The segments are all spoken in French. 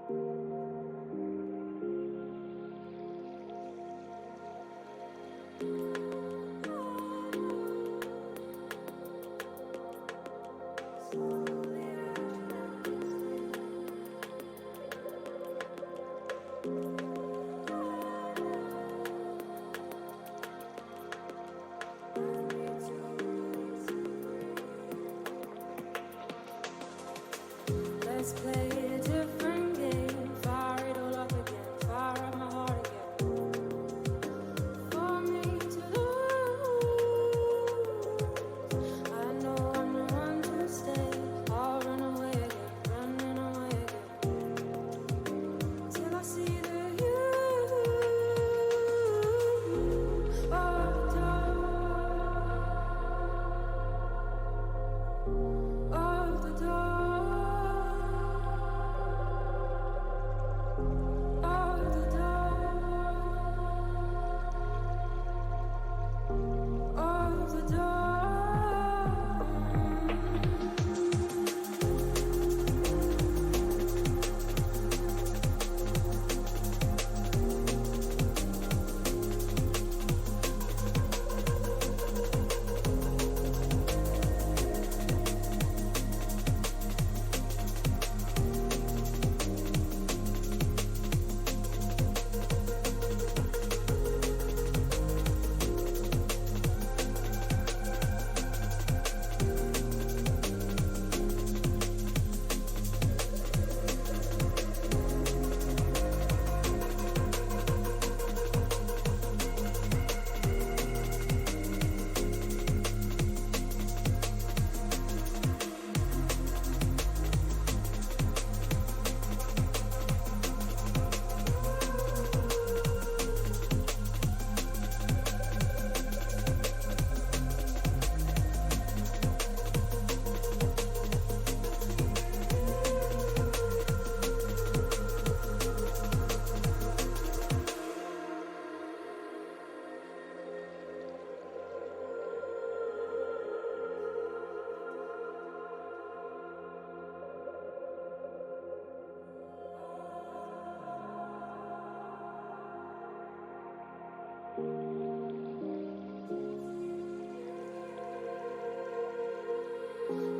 Let's play a different game. Fire it all up again. Fire up my heart again. For me to lose, I know I'm the one to stay. I'll run away again, running away again, till I see that you are the door, of the door.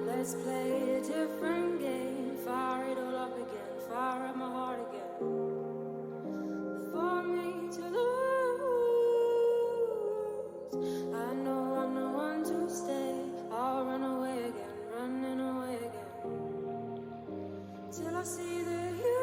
Let's play a different game. Fire it all up again. Fire up my heart again. For me to lose, I know I'm the one to stay. I'll run away again, running away again, till I see that you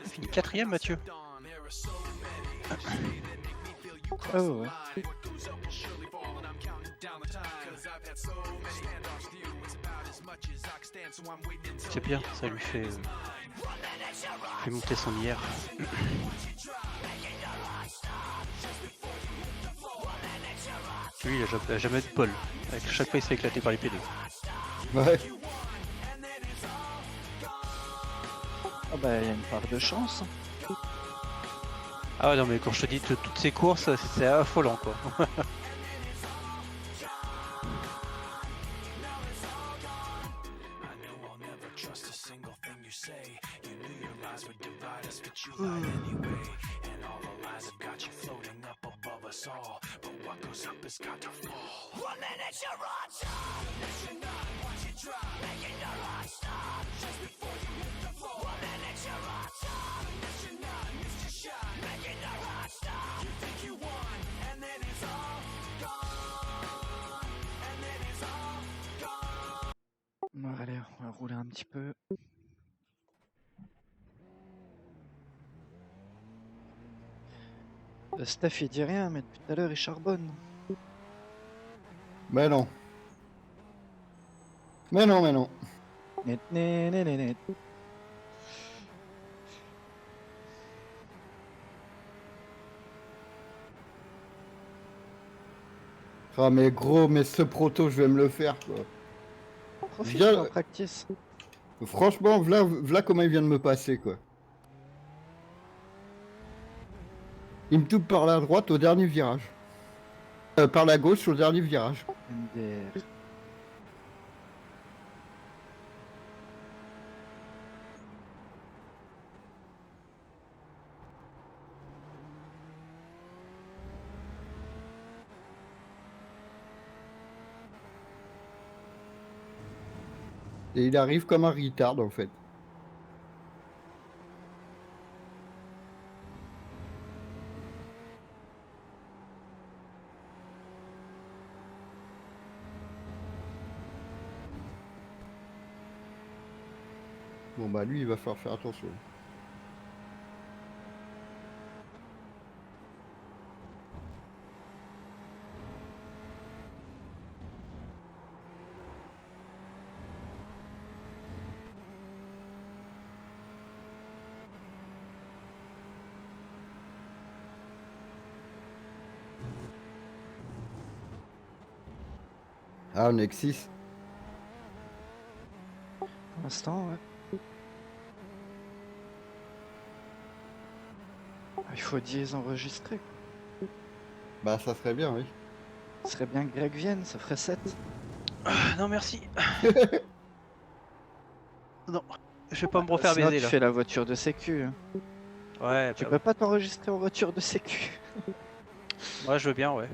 Fini 4ème, Mathieu. Oh ouais. C'est bien, ça lui fait monter son IR. Lui, il a jamais de bol. Avec chaque fois, il se fait éclater par les PD. Ouais. Ah bah il y a une part de chance. Ah ouais, non, mais quand je te dis que toutes ces courses, c'est affolant, quoi. Bon, allez, on va rouler un petit peu. Steph il dit rien, mais depuis tout à l'heure il charbonne. Mais non. Mais non, mais non. Net, net, net, net, net. Ah mais gros, mais ce proto, je vais me le faire quoi. Profite Bien- en practice. Franchement, v'là comment il vient de me passer quoi. Il me touche par la droite au dernier virage. Par la gauche au dernier virage. MDR. Et il arrive comme un retard en fait. Bon bah lui il va falloir faire attention. Ah on est que 6. Pour l'instant, ouais. Ah, il faut 10 enregistrés. Bah ça serait bien oui. Ce serait bien que Greg vienne, ça ferait 7. Ah, non, merci. Non, je vais pas me refaire Sinon, baiser, tu là. fais la voiture de sécu. Hein. Ouais, Tu bah peux pas t'enregistrer en voiture de sécu. oui. Ouais, je veux bien, ouais.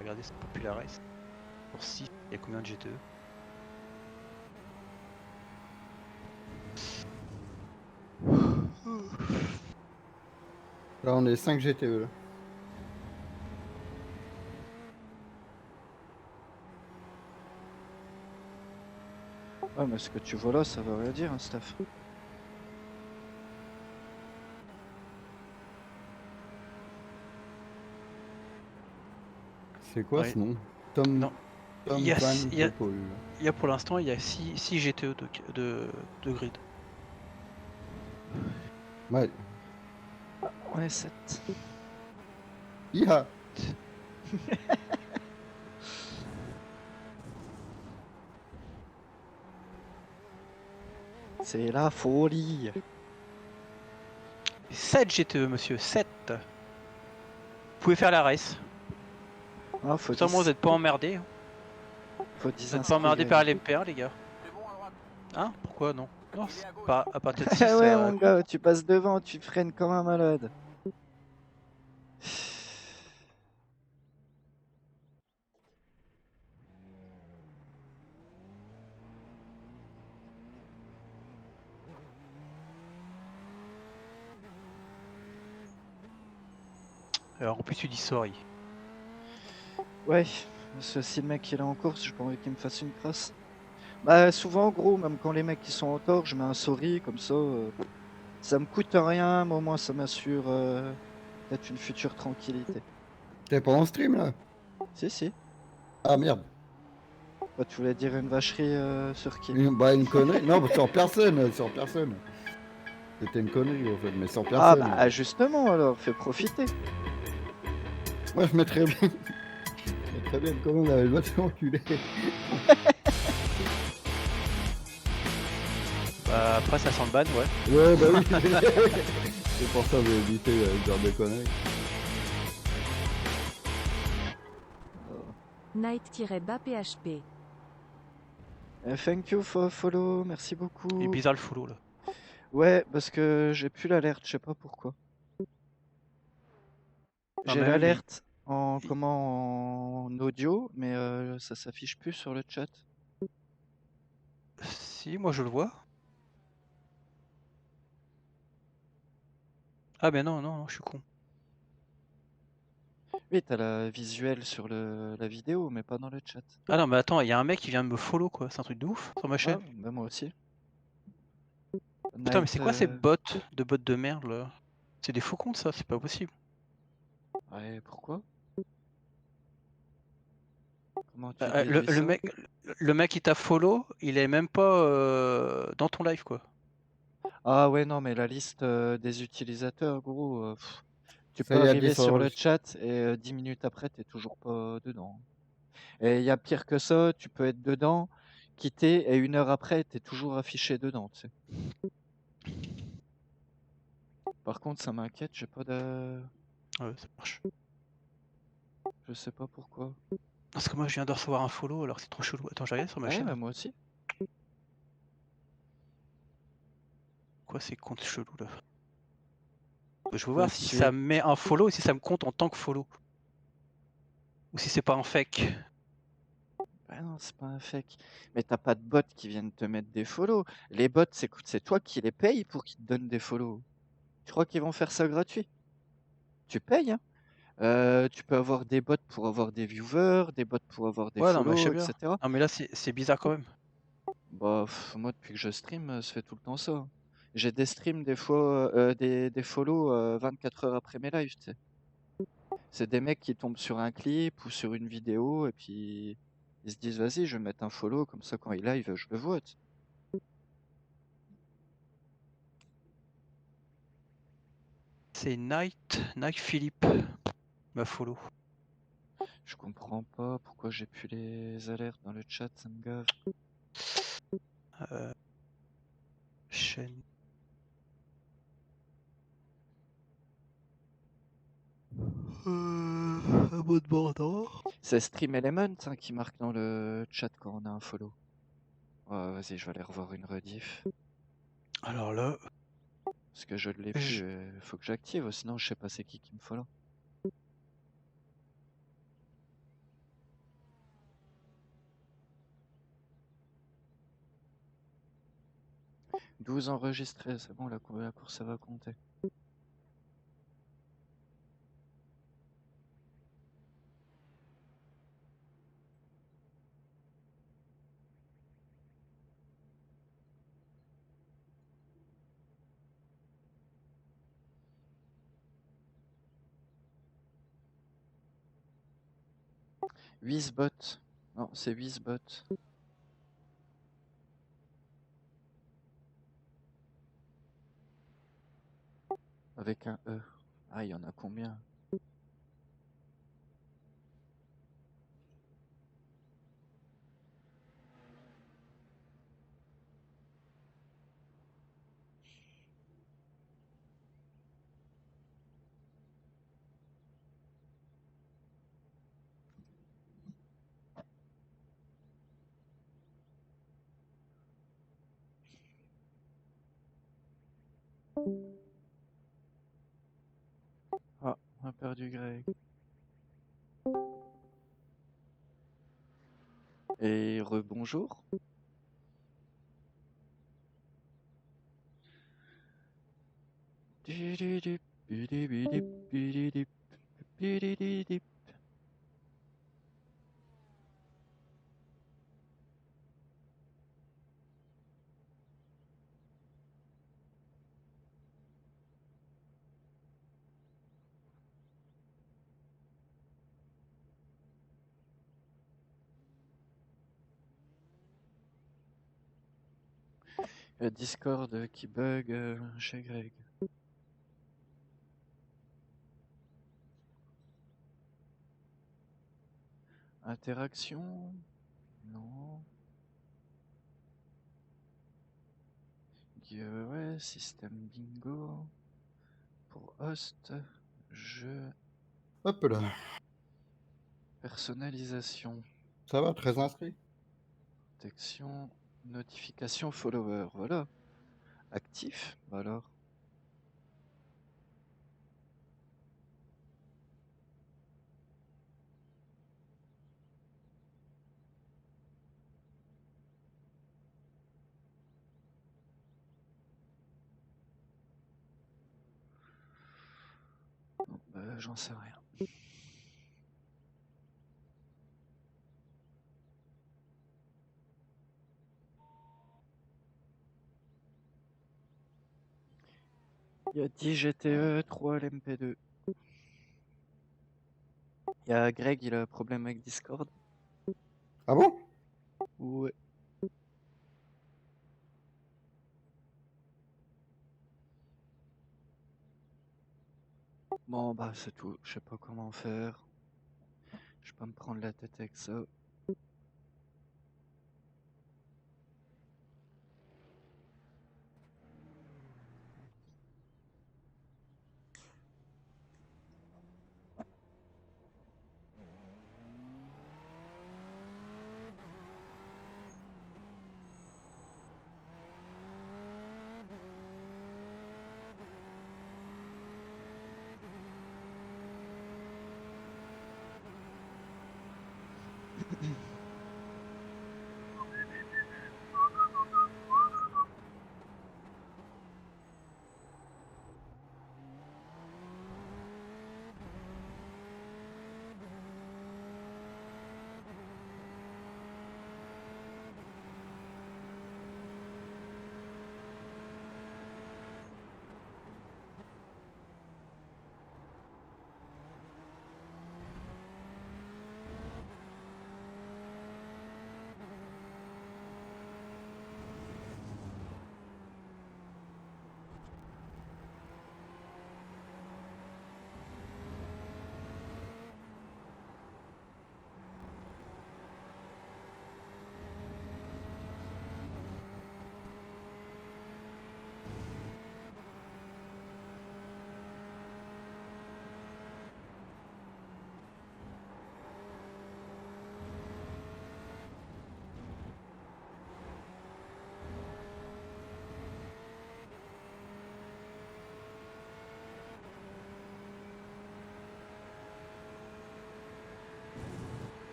Regardez, c'est Popularis. Pour 6, il y a combien de GTE? Là on est 5 GTE là. Ouais, mais ce que tu vois là, ça veut rien dire, hein, Steph. C'est quoi Ouais. ce nom? Tom, Non. Tom Il y a Van six- il y a- Poppel. Il y a pour l'instant, il y a 6 GTE de grid. Ouais. On est 7. Iha. C'est la folie. 7 GTE, monsieur, 7. Vous pouvez faire la race. Ah, faut Sûrement, vous 10. n'êtes pas emmerdés. Faut 10 Vous n'êtes pas emmerdés par inscrits, l'MPR, les gars. Hein? Pourquoi non? Non, c'est pas à partir de 6, Greg. Ouais, ça mon compte. gars, tu passes devant, tu freines comme un malade. Alors en plus tu dis sorry. Ouais, parce que si le mec il est en course, j'ai pas envie qu'il me fasse une crasse. Bah souvent gros, même quand les mecs qui sont en tort, je mets un sorry comme ça me coûte rien, mais au moins ça m'assure peut-être une future tranquillité. T'es pas en stream là? Si si. Ah merde. Bah, tu voulais dire une vacherie sur qui? Une connerie. Non, bah, sur personne, sur personne. C'était une connerie en fait, mais sans Ah personne. bah justement alors, fais profiter. Moi je mettrais bien. Je mettrais bien comment on avait le droit de s'enculer. Bah après ça sent le ban, ouais. Ouais, bah oui. C'est pour ça que j'ai évité ce genre de conneries. Night-bas PHP. Thank you for follow, merci Il est beaucoup. bizarre le follow là. Ouais, parce que j'ai plus l'alerte, je sais pas pourquoi. Non J'ai mais même l'alerte en audio, mais ça s'affiche plus sur le chat. si moi je le vois. Ah mais non, non, non, je suis con. Oui, t'as la visuelle sur la vidéo, mais pas dans le chat. Ah non mais attends, il y a un mec qui vient de me follow quoi, c'est un truc de ouf sur ma Ah, chaîne. bah moi aussi. Putain mais Night, c'est quoi ces bots de merde là? C'est des faux comptes ça, c'est pas possible. ouais, pourquoi? Comment tu Bah, le, déduis le ça? mec le mec qui t'a follow, il est même pas dans ton live quoi. Ah ouais, non, mais la liste des utilisateurs, gros, tu Ça peux y est, arriver sur le descend. chat et 10 minutes après, t'es toujours pas dedans. Et il y a pire que ça, tu peux être dedans, quitter, et 1 heure après, t'es toujours affiché dedans, tu sais. Par contre, ça m'inquiète, j'ai pas de... Ouais, ça marche. Je sais pas pourquoi. Parce que moi je viens de recevoir un follow alors c'est trop chelou. Attends, j'ai regardé sur ma Ouais, chaîne. bah moi aussi. Quoi ces comptes chelous là? Je veux voir si Contier. ça me met un follow et si ça me compte en tant que follow. Ou si c'est pas un fake. Ah non, c'est pas un fake. Mais t'as pas de bots qui viennent te mettre des follow. Les bots, c'est toi qui les payes pour qu'ils te donnent des follow. Tu crois qu'ils vont faire ça gratuit? Tu payes, hein. Tu peux avoir des bots pour avoir des viewers, des bots pour avoir des Ouais non mais je sais follow, bien. etc. Non mais là c'est bizarre quand même. Bah, moi, depuis que je stream, ça fait tout le temps ça, hein. J'ai des streams des fois, des follow 24 heures après mes lives, tu sais. C'est des mecs qui tombent sur un clip ou sur une vidéo et puis ils se disent vas-y, je vais mettre un follow comme ça quand il live, je le vois, tu sais. C'est Night Philippe m'a follow. Je comprends pas pourquoi j'ai plus les alertes dans le chat, ça me gave. Chaîne. Abonnement. C'est Stream Element hein, qui marque dans le chat quand on a un follow. Ouais, vas-y, je vais aller revoir une rediff. Alors là, Parce que je ne l'ai je- plus, faut que j'active, sinon je sais pas c'est qui me follow. « 12 enregistrés, c'est bon, la course ça va compter. Wizbot. Non, c'est Wizbot. Avec un E. Ah, il y en a combien? Ah, on a perdu Greg. Et rebonjour. Bidididip. Le Discord qui bug chez Greg. Interaction? Non. Giveaway, système bingo. Pour host, jeu, Hop là. personnalisation, Ça va, très inscrit. protection, notification, follower. Voilà. Actif? Bah alors. Bon, bah, j'en sais rien. Il y a 10 GTE, 3 LMP2. Il y a Greg, il a un problème avec Discord. Ah bon? Ouais. Bon, bah, c'est tout. Je sais pas comment faire. Je vais pas me prendre la tête avec ça.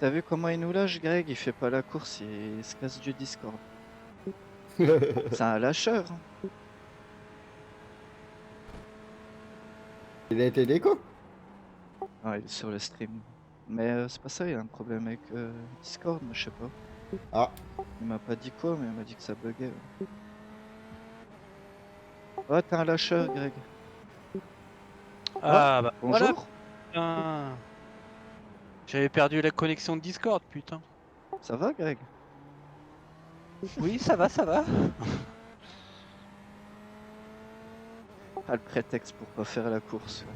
T'as vu comment il nous lâche, Greg? Il fait pas la course, il se casse du Discord. C'est un lâcheur. Hein. Il a été déco. Ouais, il est sur le stream. Mais c'est pas ça, il a un problème avec Discord, mais je sais pas. Ah, Il m'a pas dit quoi, mais il m'a dit que ça buguait. Ouais, t'es un lâcheur, Greg. Ah bah voilà, Bonjour. putain. J'avais perdu la connexion de Discord, putain. Ça va, Greg? Oui, ça va, ça va. Pas le prétexte pour pas faire la course.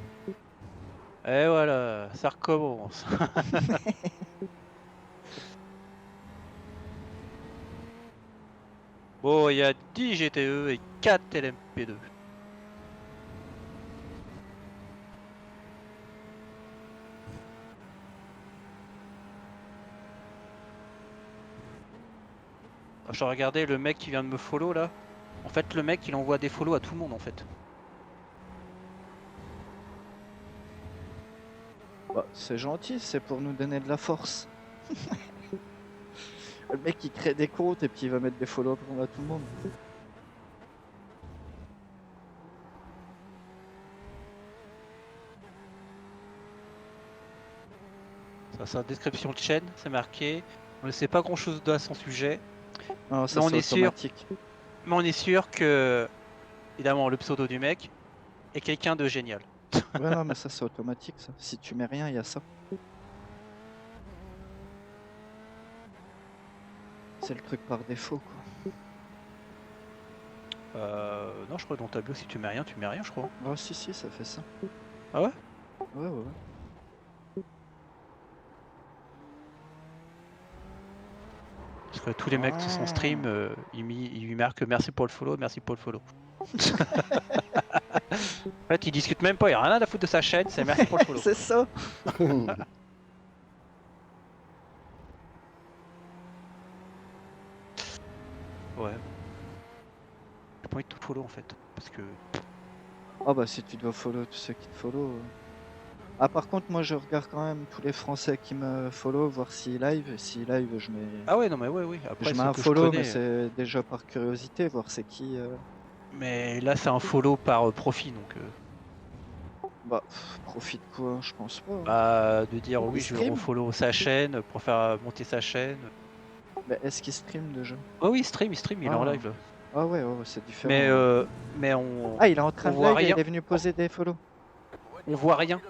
Et voilà, ça recommence. Bon, il y a 10 GTE et 4 LMP2. Je regardais le mec qui vient de me follow là. En fait, le mec il envoie des follow à tout le monde en fait. Bah, c'est gentil, c'est pour nous donner de la force. Le mec il crée des comptes et puis il va mettre des follow à tout le monde. Dans sa description de chaîne, c'est marqué. On ne sait pas grand chose à son sujet, Non, ça mais on c'est est sûr, automatique. mais on est sûr que, évidemment, le pseudo du mec est quelqu'un de génial. Ouais, non, mais ça c'est automatique ça. Si tu mets rien, il y a ça. C'est le truc par défaut quoi. Non, je crois que dans ta bio, si tu mets rien, je crois. Oh si si, ça fait ça. Ah ouais? Ouais ouais ouais. Parce que tous les mecs de son stream, ils lui marquent merci pour le follow, merci pour le follow. En fait, ils discutent même pas, il n'y a rien à foutre de sa chaîne, c'est merci pour le follow. C'est ça. Ouais. J'ai pas envie de tout follow en fait. Parce que. Oh bah si tu dois follow tous ceux qui te follow. Ah par contre moi je regarde quand même tous les Français qui me follow, voir s'ils live. Et s'ils live je mets. Ah ouais, non, mais ouais. Après, Je mets ceux un que je follow mais connais. c'est déjà par curiosité, voir c'est qui. Mais là, c'est un follow par profit donc. Bah profite quoi, je pense pas. Bah, de dire oui, Il je vais stream refollow sa chaîne pour faire monter sa chaîne. Mais est-ce qu'il stream déjà? Oh oui, il stream, il est en Ah. live là. Ah ouais, ouais, ouais, c'est différent. Mais, Ouais. mais on. Ah il est en train on de voit live et rien. il est venu poser des follow. On voit rien.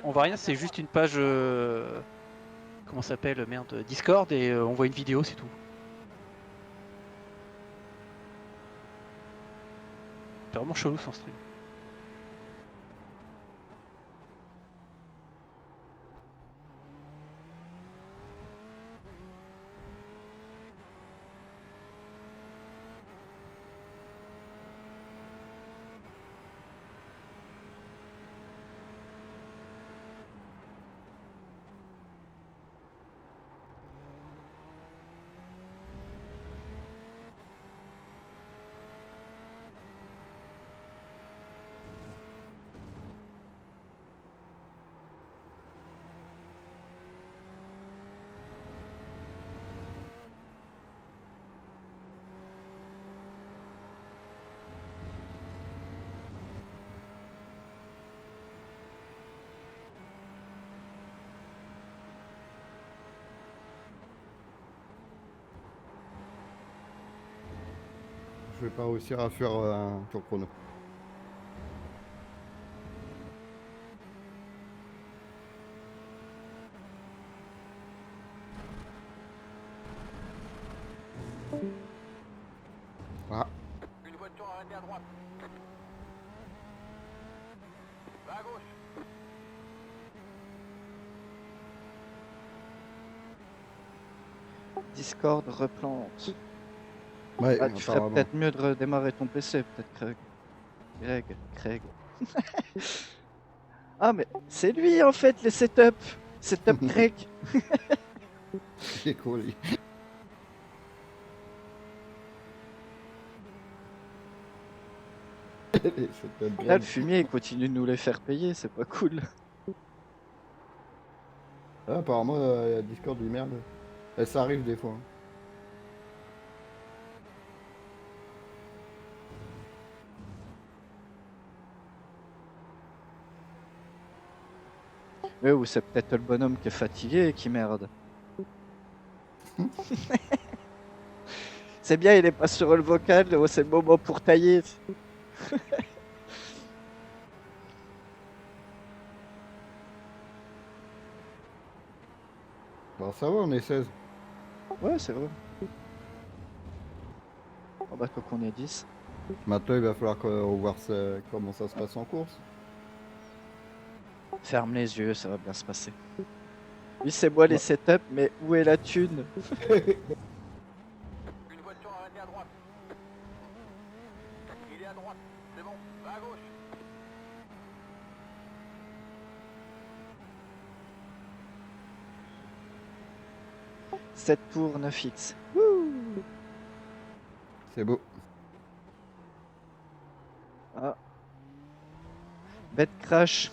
On voit rien, c'est juste une page. Comment ça s'appelle? Merde, Discord et on voit une vidéo, c'est tout. C'est vraiment chelou son stream. Je vais pas réussir à faire un tour chrono. Ah, Une voiture arrêtée à droite. Va à gauche. Discord replante. ouais, Ah tu ferais apparemment. peut-être mieux de redémarrer ton PC, peut-être Craig. Ah mais c'est lui en fait les setup. Setup Craig. C'est cool. Là le fumier il continue de nous les faire payer, c'est pas cool. Ah, apparemment, Discord du merde. Et ça arrive des fois. Mais ou c'est peut-être le bonhomme qui est fatigué et qui merde. C'est bien, il est pas sur le vocal, oh, c'est le moment pour tailler. Bon, ça va, on est 16. Ouais, c'est vrai. Oh bah, toi qu'on est 10. Maintenant, il va falloir qu'on voit comment ça se passe en course. Ferme les yeux, ça va bien se passer. Oui, c'est moi les setups, mais où est la thune? Une voiture arrêtée à droite. Il est à droite. C'est bon. Va à gauche. « 7 tours, 9x. C'est beau. Ah. Bête crash.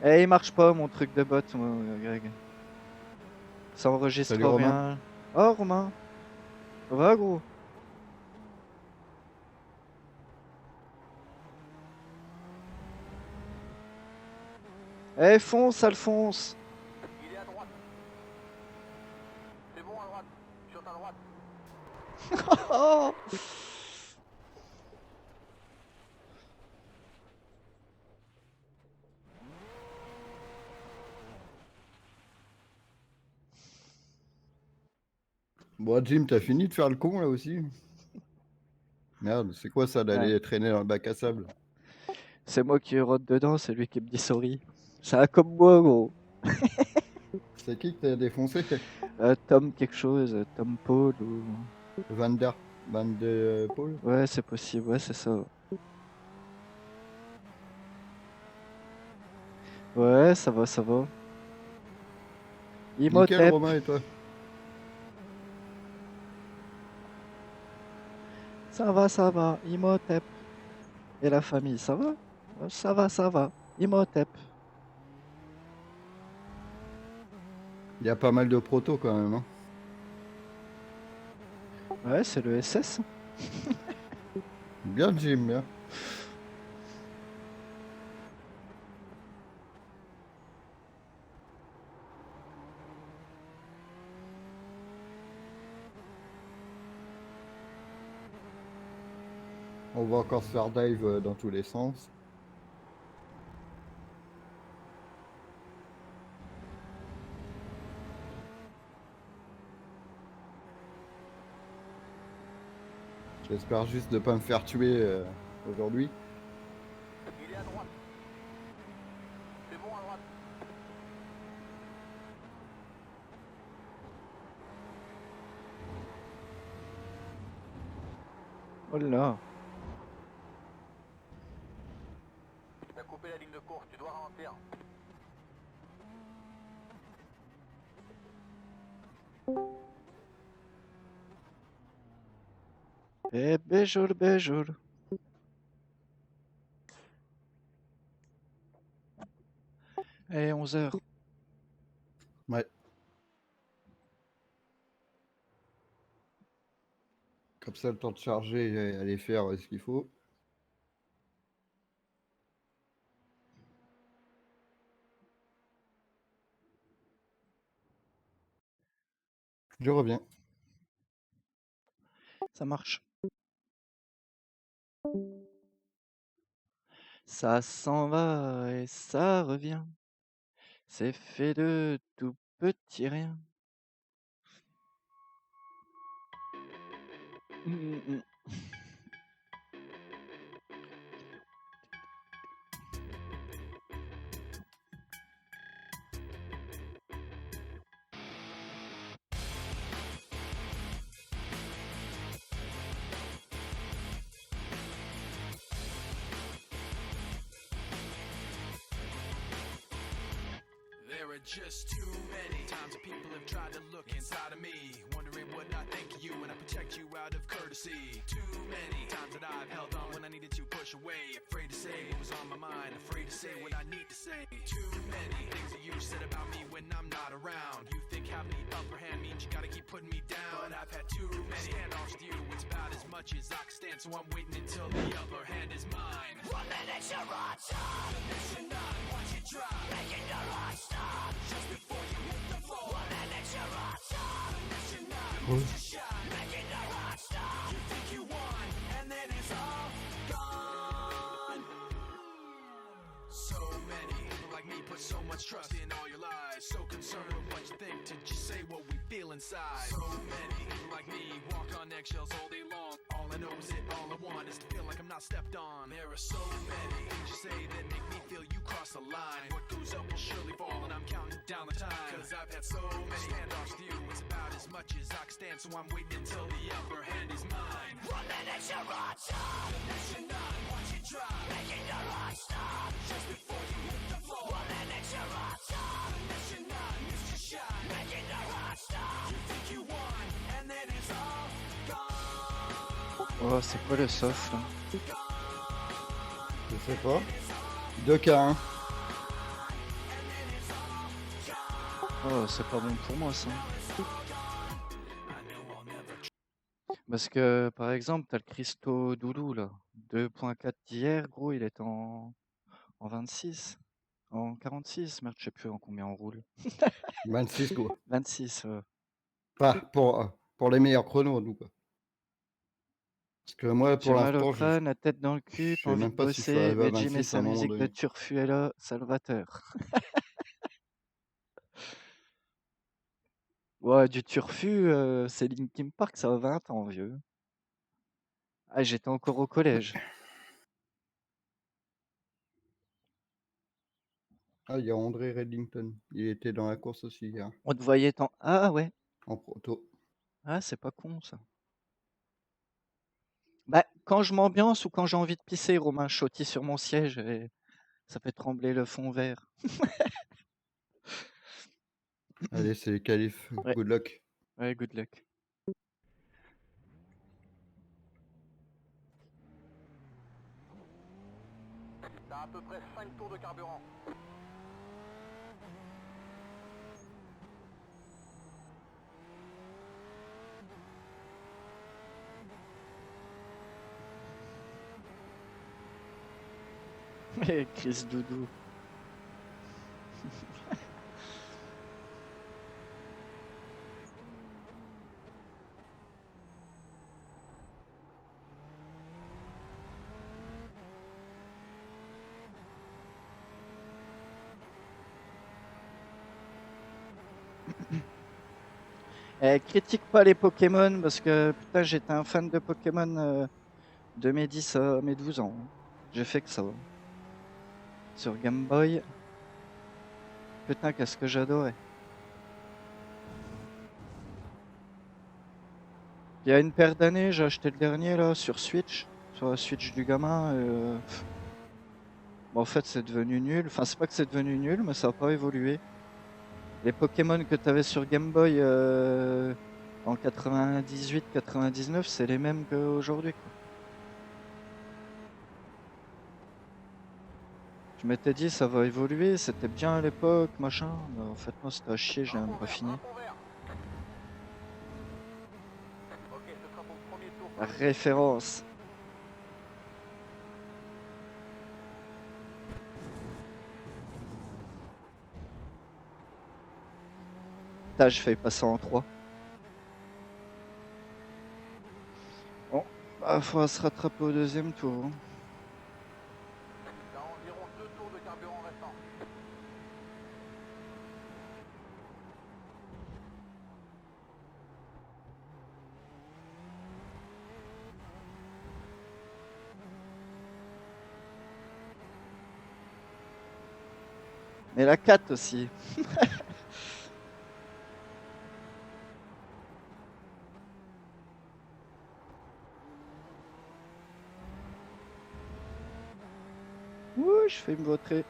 Eh, il marche pas mon truc de bot, moi, Greg. Ça enregistre Salut, Romain. rien. Oh, Romain. Ça va, gros? Eh, fonce, Alphonse! Il est à droite. C'est bon à droite. Sur ta droite. Oh! Bon, Jim, t'as fini de faire le con là aussi? Merde, c'est quoi ça d'aller traîner dans le bac à sable? C'est moi qui rote dedans, c'est lui qui me dit sorry. C'est un comme moi, gros. C'est qui que t'as défoncé? Tom quelque chose, Tom Paul ou... Van der Paul? Ouais, c'est possible, ouais, c'est ça. Ouais, ça va, ça va. Nickel, Imhotep. Romain, et toi? Ça va, ça va. Imhotep. Et la famille, ça va? Ça va, ça va. Imhotep. Il y a pas mal de protos quand même, hein? Ouais, c'est le SS. Bien, Jim, bien. On va encore se faire dive dans tous les sens. J'espère juste de pas me faire tuer aujourd'hui. Il est à droite. C'est bon à droite. Oh là. T'as coupé la ligne de course. Tu dois ralentir. Eh, béjour, béjour. Eh, 11h. Ouais. Comme ça, le temps de charger et aller faire ce qu'il faut. Je reviens. Ça marche. Ça s'en va et ça revient. C'est fait de tout petit rien. There are just too many times that people have tried to look inside of me, wondering what I think of you and I protect you out of courtesy. Too many times that I've held on when I needed to push away, afraid to say what was on my mind, afraid to say what I need to say. Too many things that you said about me when I'm not around. You think having the upper hand means you gotta keep putting me down, but I've had too many handoffs with you. It's about as much as I can stand, so I'm waiting until the upper hand is mine. 1 minute you're on top, mission none, watch you drop, making your heart stop. Just before you hit the floor, 1 minute you're on top, mission none, watch you shot, making your heart stop. You think you won, and then it's all gone. So many people like me put so much trust in all your lies, so concerned with what you think to just say what we feel inside. So many people like me walk on eggshells all day long. All I know is all I want is to feel like I'm not stepped on. There are so many things you say that make me feel you cross the line. What goes up will surely fall, and I'm counting down the time. Cause I've had so many handoffs with you, it's about as much as I can stand, so I'm waiting until the upper hand is mine. 1 minute you're on top, mission none, watch it drop, making your heart stop. Just before you hit the floor, 1 minute you're on top, mission none, missed your shot, making your heart stop. You think you won, and then it's all gone. Oh, c'est quoi le soft là? Je sais pas. 2K1. Oh, c'est pas bon pour moi ça. Parce que par exemple, t'as le Christo Doudou là. 2.4 d'hier, gros, il est en 26. En 46, merde, je sais plus en combien on roule. 26 quoi. 26, Enfin, pour les meilleurs chronos, nous, quoi. Parce que moi, pour J'ai mal au l'instant, crâne, la tête dans le je cul, pas sais envie de même pas si je suis bosser. arrivé à Veggie met 26 à sa un moment musique de donné. Turfuela, Salvateur. Ouais, du Turfu, c'est Linkin Park, ça a 20 ans, vieux. Ah, j'étais encore au collège. Ah, il y a André Reddington. Il était dans la course aussi hier, On te voyait tant. Ah ouais, en proto. ah, c'est pas con ça. Bah, quand je m'ambiance ou quand j'ai envie de pisser, Romain Chotti sur mon siège et ça fait trembler le fond vert. Allez, c'est les qualifs. Ouais, Good luck. ouais, good luck. T'as à peu près 5 tours de carburant. Chris Doudou. Critique pas les Pokémon parce que putain, j'étais un fan de Pokémon de mes 10 à mes 12 ans. J'ai fait que ça. Sur Game Boy, putain, qu'est-ce que j'adorais. Il y a une paire d'années, j'ai acheté le dernier là sur Switch, sur la Switch du gamin. Bon, en fait, c'est devenu nul. Enfin, c'est pas que c'est devenu nul, mais ça n'a pas évolué. Les Pokémon que tu avais sur Game Boy en 98-99, c'est les mêmes qu'aujourd'hui, quoi. Je m'étais dit, ça va évoluer, c'était bien à l'époque, machin. Mais en fait, non, c'était à chier, je l'ai même pas fini. Un fond vert. Ok, ce sera ton premier tour. La référence. Putain, je fais passer en 3. Bon, bah, faudra se rattraper au deuxième tour, hein. T'as environ 2 tours de carburant restants. Mais la 4 aussi. Ouh, je fais me vautrer.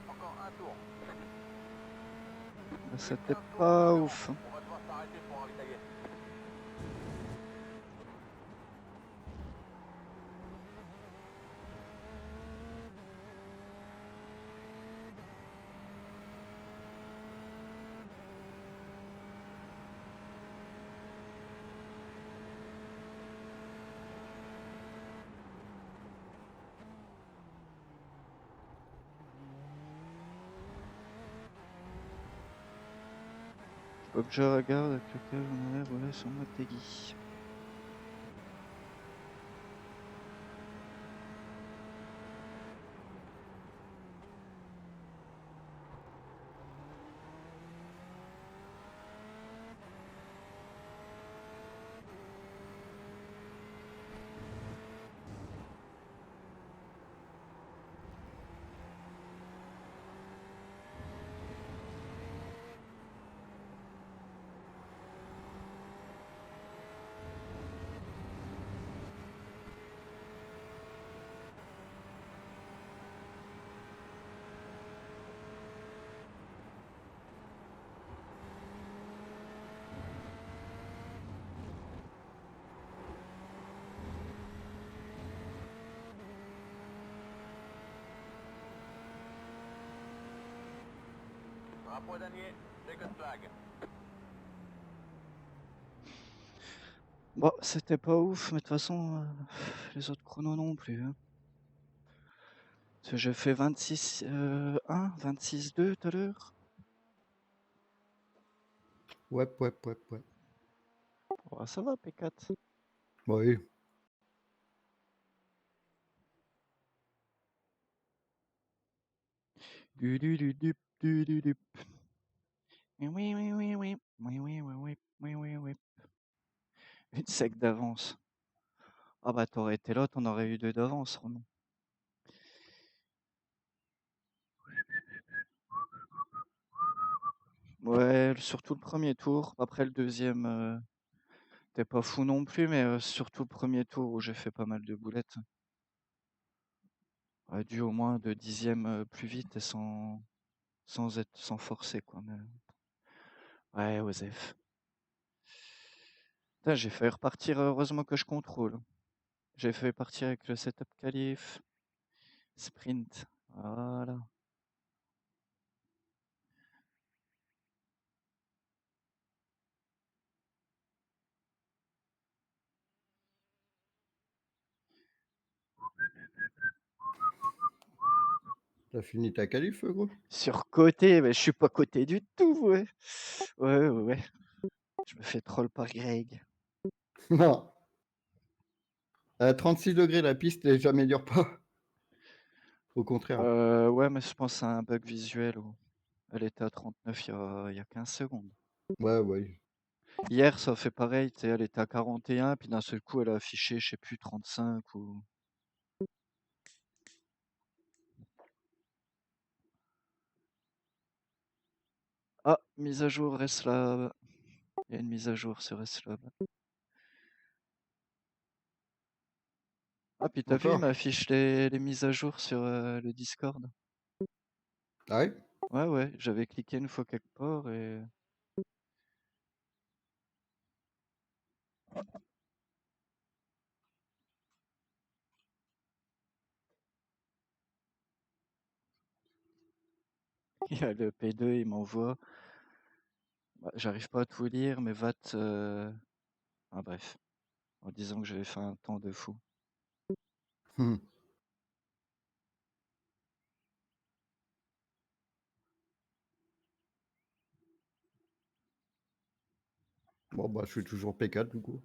Encore un tour. C'était pas ouf. On va devoir s'arrêter pour ravitailler. Faut que je regarde avec lequel on avait roulé sur Motegi. Rapport Daniel, second flag. Bon, c'était pas ouf, mais de toute façon, les autres chronos non plus. Hein. Parce que j'ai fait 26-1, 26-2 tout à l'heure. Ouais. Oh, ça va, P4. Oui. Du-du-du-dup, du-du-dup. Oui, oui, oui, oui, oui. Oui, oui, oui, oui, oui, oui, oui. Une sec d'avance. Ah bah t'aurais été là, t'en aurais eu 2 d'avance, Romain. Ouais, surtout le premier tour. Après le deuxième, t'es pas fou non plus, mais surtout le premier tour où j'ai fait pas mal de boulettes. Aurait dû au moins de dixième plus vite et sans forcer quoi. Mais... Ouais, Osef. Putain, j'ai fait repartir, heureusement que je contrôle. J'ai fait partir avec le setup qualif. Sprint. Voilà. T'as fini ta qualif, gros? Surcoté, mais je suis pas coté du tout, ouais. Ouais. Je me fais troll par Greg. Non. À 36 degrés, la piste, elle s'améliore pas. Au contraire. Ouais, mais je pense à un bug visuel où elle était à 39 il y a 15 secondes. Ouais. Hier, ça fait pareil, tu sais, elle était à 41, puis d'un seul coup, elle a affiché, je sais plus, 35 ou... Ah, mise à jour, reste là. Il y a une mise à jour sur Reslab. Ah, puis t'as vu, il Encore? m'affiche les mises à jour sur le Discord. Ah ouais? Ouais, j'avais cliqué une fois quelque part et... Il y a le P2, il m'envoie. Bah, j'arrive pas à tout lire, mais VAT... Ah bref, en disant que j'avais fait un temps de fou. Hmm. Bon, bah, je suis toujours P4, du coup.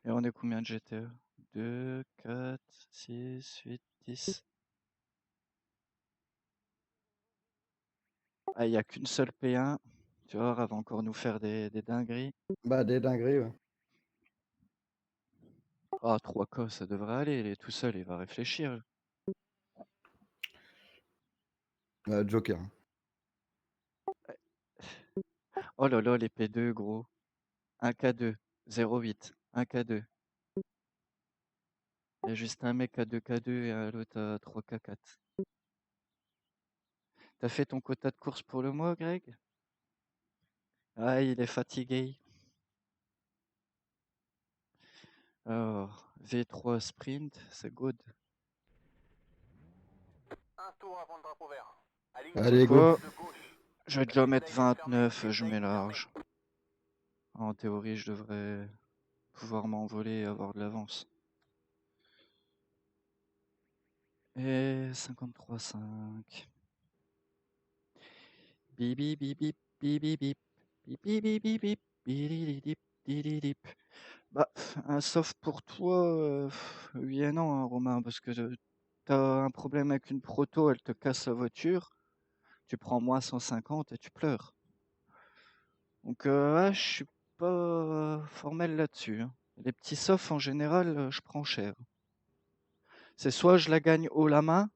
Et on est combien de GTE? 2, 4, 6, 8, 10. Ah, il n'y a qu'une seule P1. Tu vois, elle va encore nous faire des dingueries. Bah, des dingueries, ouais. Ah, 3K, ça devrait aller. Il est tout seul, il va réfléchir. Joker. Oh là là, les P2, gros. 1K2, 0,8. 1K2. Il y a juste un mec à 2K2 et l'autre à 3K4. T'as fait ton quota de course pour le mois, Greg? Ah, il est fatigué. Alors, V3 sprint, c'est good. Un tour avant le drapeau vert. Allez, go. Quoi? De gauche. Je vais déjà mettre 29, je mets large. En théorie, je devrais pouvoir m'envoler et avoir de l'avance. Et 53,5. Bip bip bip bip bip bip bip bip bip bip bip bip bip bip bip. Bah, un soft pour toi, oui et non, hein, Romain, parce que t'as un problème avec une proto, elle te casse la voiture, tu prends moins 150 et tu pleures. Donc, ouais, je suis pas formel là-dessus. Hein. Les petits softs, en général, je prends cher. C'est soit je la gagne haut la main,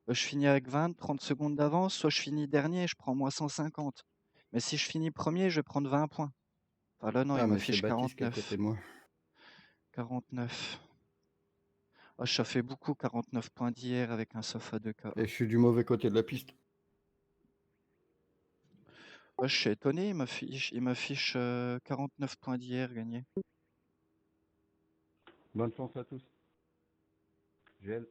je finis avec 20, 30 secondes d'avance, soit je finis dernier et je prends moins 150. Mais si je finis premier, je vais prendre 20 points. Enfin là, non, il Ah, mais c'est m'affiche Baptiste qui est à côté 49. de moi. 49. Ah, ça fait beaucoup, 49 points d'hier avec un soft à 2K. Et je suis du mauvais côté de la piste. Ouais, je suis étonné, il m'affiche 49 points d'hier gagnés. Bonne chance à tous. GL.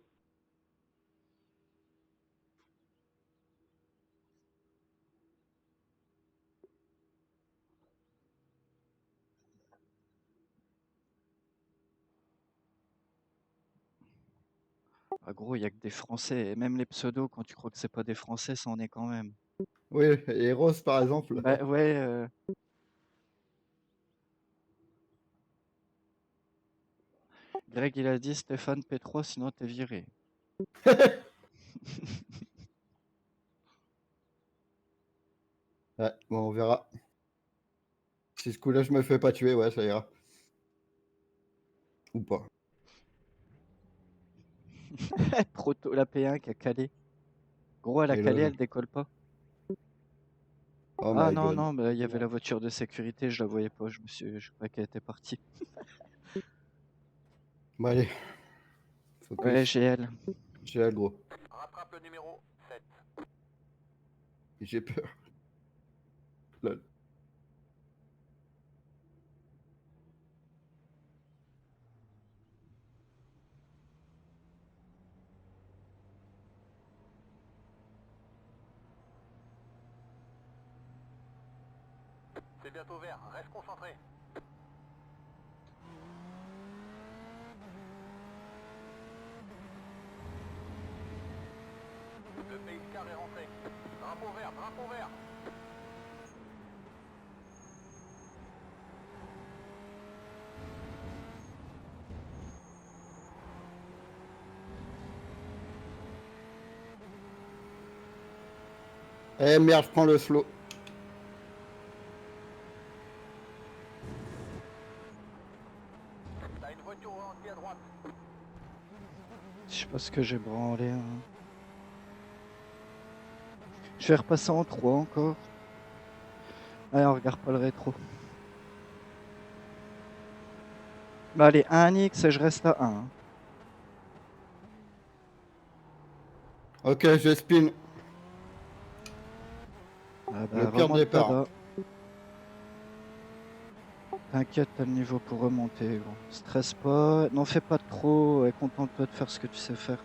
Ah, gros, il y a que des Français. Et même les pseudos, quand tu crois que c'est pas des Français, ça en est quand même. Oui, et Rose, par exemple. Bah ouais. Greg, il a dit Stéphane P3, sinon t'es viré. Ouais, bon, on verra. Si ce coup-là, je me fais pas tuer, ouais, ça ira. Ou pas. Proto, la P1 qui a calé. Gros, elle a Et calé, lol. elle décolle pas. Oh Ah my non, god. non, bah il y avait la voiture de sécurité, je la voyais pas, je croyais qu'elle était partie. Bon, allez. Ouais, Focus. GL. J'ai le gros. Rattrape le numéro 7. J'ai peur. Lol. C'est bientôt vert, reste concentré. Le pace car est rentré. Drapeau vert, drapeau vert. Eh merde, je prends le slow. T'as une voiture au ralenti à droite. Je sais pas ce que j'ai branlé. Hein. Je vais repasser en 3 encore. Allez, on regarde pas le rétro. Bah allez, 1X et je reste à 1. Ok, je spin. Ah Le bah pire départ. remontada. T'inquiète, t'as le niveau pour remonter, gros. Stresse pas, n'en fais pas trop et contente-toi de faire ce que tu sais faire.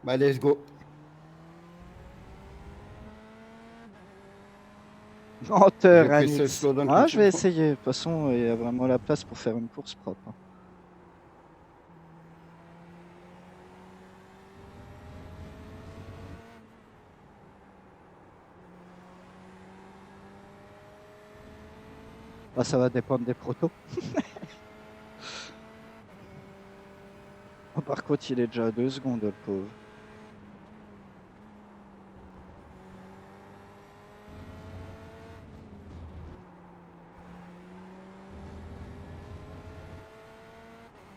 Bah, let's go. Menteur, J'ai pris ce 1X. slow d'un Ah, coup. je vais essayer. De toute façon, il y a vraiment la place pour faire une course propre. Hein. Bah, ça va dépendre des protos. Oh, par contre, il est déjà à 2 secondes, le pauvre.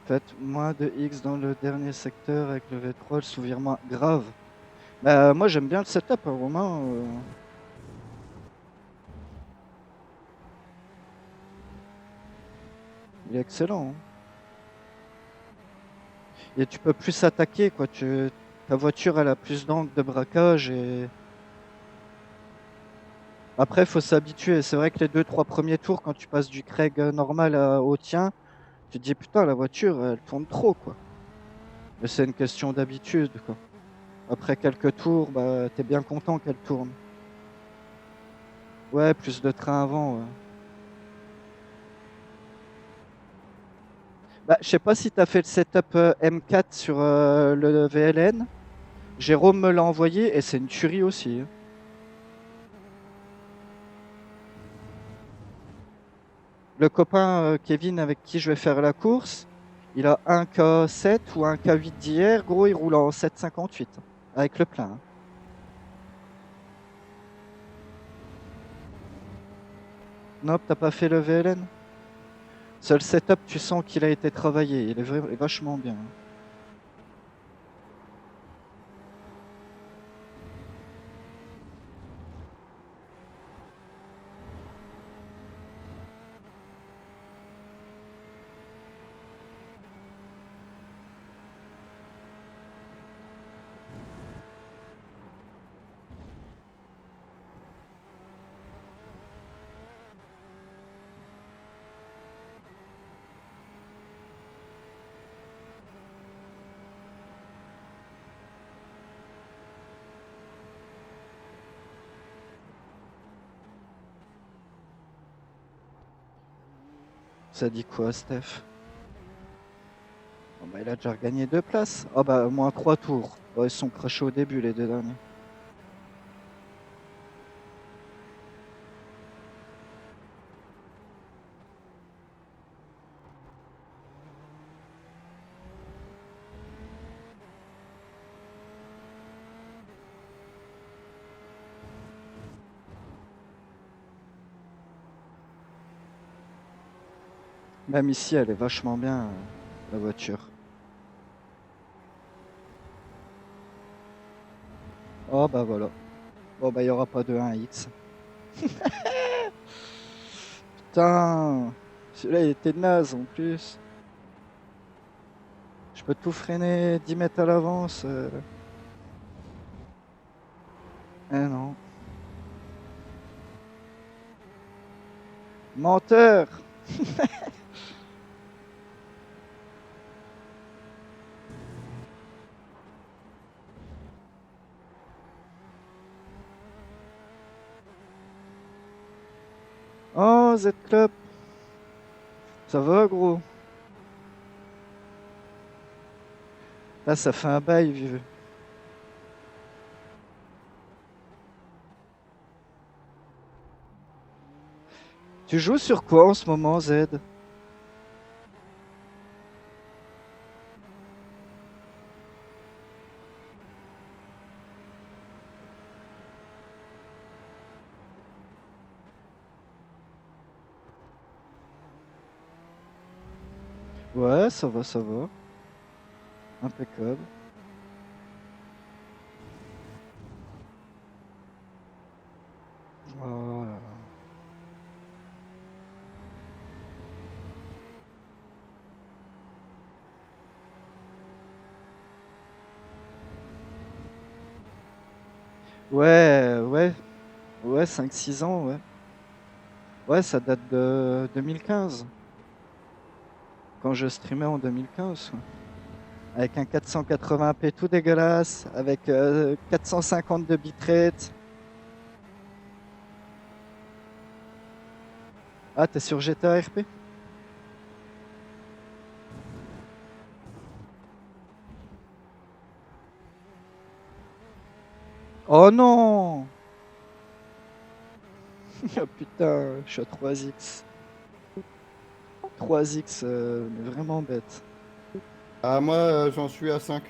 Faites moins de X dans le dernier secteur avec le V3, le sous-virement grave. Bah, moi, j'aime bien le setup, hein, Romain. Il est excellent. Hein. Et tu peux plus attaquer, quoi. Ta voiture, elle a plus d'angle de braquage et. Après, il faut s'habituer. C'est vrai que les 2-3 premiers tours, quand tu passes du Craig normal au tien, tu te dis putain, la voiture, elle tourne trop, quoi. Mais c'est une question d'habitude, quoi. Après quelques tours, bah, t'es bien content qu'elle tourne. Ouais, plus de train avant, ouais. Bah, je sais pas si t'as fait le setup M4 sur le VLN. Jérôme me l'a envoyé et c'est une tuerie aussi. Hein. Le copain Kevin avec qui je vais faire la course, il a un K7 ou un K8 d'hier. Gros, il roule en 7,58 avec le plein. Hein. Non, t'as pas fait le VLN? Seul setup, tu sens qu'il a été travaillé. Il est vachement bien. Hein. Ça dit quoi, Steph? Bah, il a déjà regagné 2 places. Oh bah, moins 3 tours. Oh, ils sont crachés au début, les 2 derniers. Même ici, elle est vachement bien, la voiture. Oh bah voilà. Bon bah il n'y aura pas de 1X. Putain, celui-là il était naze en plus. Je peux tout freiner 10 mètres à l'avance. Eh non. Menteur. Oh Z-Club. Ça va gros? Là ça fait un bail vieux. Tu joues sur quoi en ce moment Z? Ouais, ça va, ça va. Impeccable. Oh là là. Ouais, 5-6 ans, ouais. Ouais, ça date de 2015, quand je streamais en 2015. Ouais. Avec un 480p tout dégueulasse, avec 450 de bitrate. Ah, t'es sur GTA RP? Oh non! Oh putain, je suis à 3x. 3x, mais vraiment bête. Ah, moi, j'en suis à 5.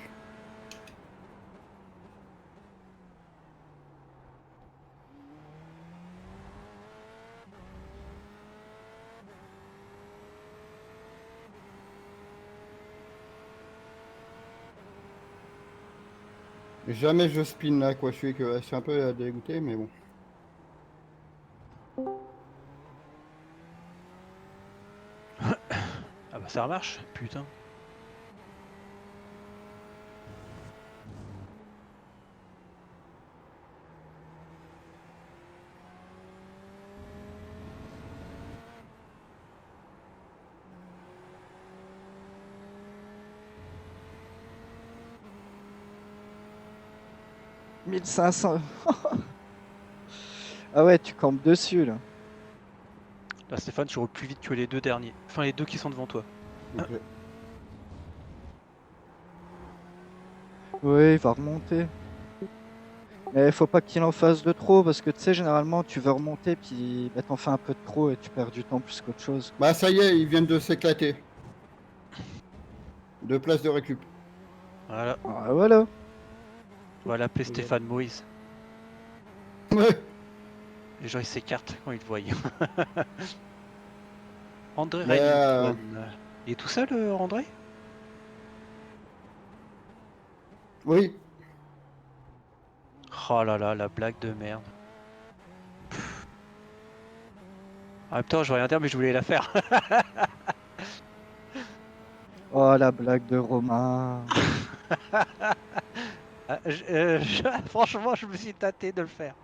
Jamais je spin là, quoi. Je suis un peu dégoûté, mais bon. Ah bah ça marche, putain. « 1500. Ah ouais, tu campes dessus là. Là Stéphane, tu roules plus vite que les 2 derniers. Enfin les 2 qui sont devant toi. Ok. Oui, il va remonter. Mais faut pas qu'il en fasse de trop parce que tu sais, généralement, tu veux remonter puis bah, t'en fais un peu de trop et tu perds du temps plus qu'autre chose. Bah, ça y est, ils viennent de s'éclater. 2 places de récup. Voilà, Ah, voilà. on va l'appeler Stéphane Moïse. Ouais. Les gens ils s'écartent quand ils le voient. André Mais, Remington. Il est tout seul André? Oui. Oh là là, la blague de merde. Pff. En même temps, je vais rien dire, mais je voulais la faire. Oh, la blague de Romain. Ah, franchement, je me suis tâté de le faire.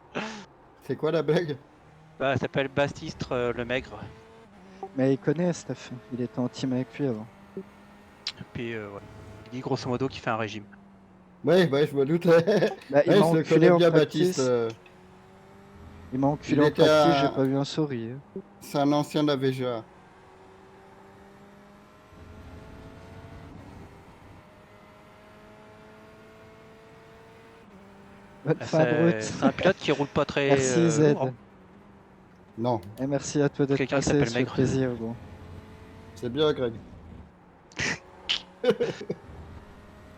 C'est quoi la blague? Bah, ça s'appelle Bastistre le Maigre. Mais il connaît, Steph. Il était en team avec lui avant. Puis, ouais. Il dit grosso modo qu'il fait un régime. Ouais, je me doute. Bah, il Ouais, m'a je le enculé connais en bien, practice. Baptiste. Il m'a enculé Il en était practice, à- j'ai pas vu un sourire. C'est un ancien de la VGA. Bonne Ah, fin de route. c'est un pilote qui roule pas très Merci Z. lourd, hein. Non, Et merci à toi d'être Quelqu'un qui passé, s'appelle ça fait Maigre. plaisir, gros. c'est bien, Greg.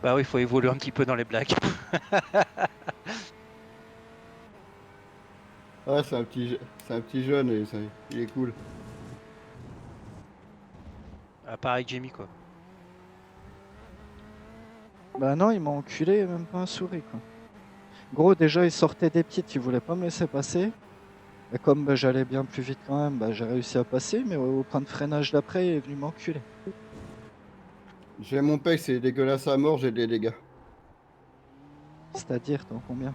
Bah oui, il faut évoluer un petit peu dans les blagues. Ah, c'est un petit jeune et il est cool. Ah, pareil que Jamie, quoi. Bah non, il m'a enculé, même pas un sourire, quoi. Gros, déjà, il sortait des petites, il voulait pas me laisser passer. Et comme bah, j'allais bien plus vite quand même, bah, j'ai réussi à passer, mais au point de freinage d'après, il est venu m'enculer. J'ai mon pack, c'est dégueulasse à mort, j'ai des dégâts. C'est-à-dire, t'en combien?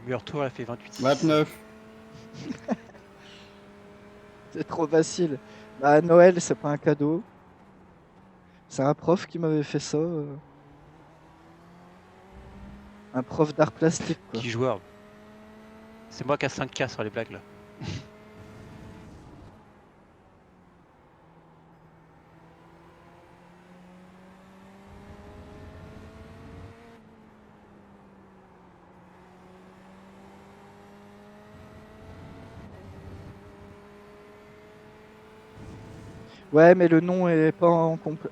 Meilleur tour, elle a fait 28-6. 29. C'est trop facile. Bah, Noël, c'est pas un cadeau. C'est un prof qui m'avait fait ça. Un prof d'art plastique, quoi. Petit joueur. C'est moi qui a 5K sur les blagues, là. Ouais, mais le nom est pas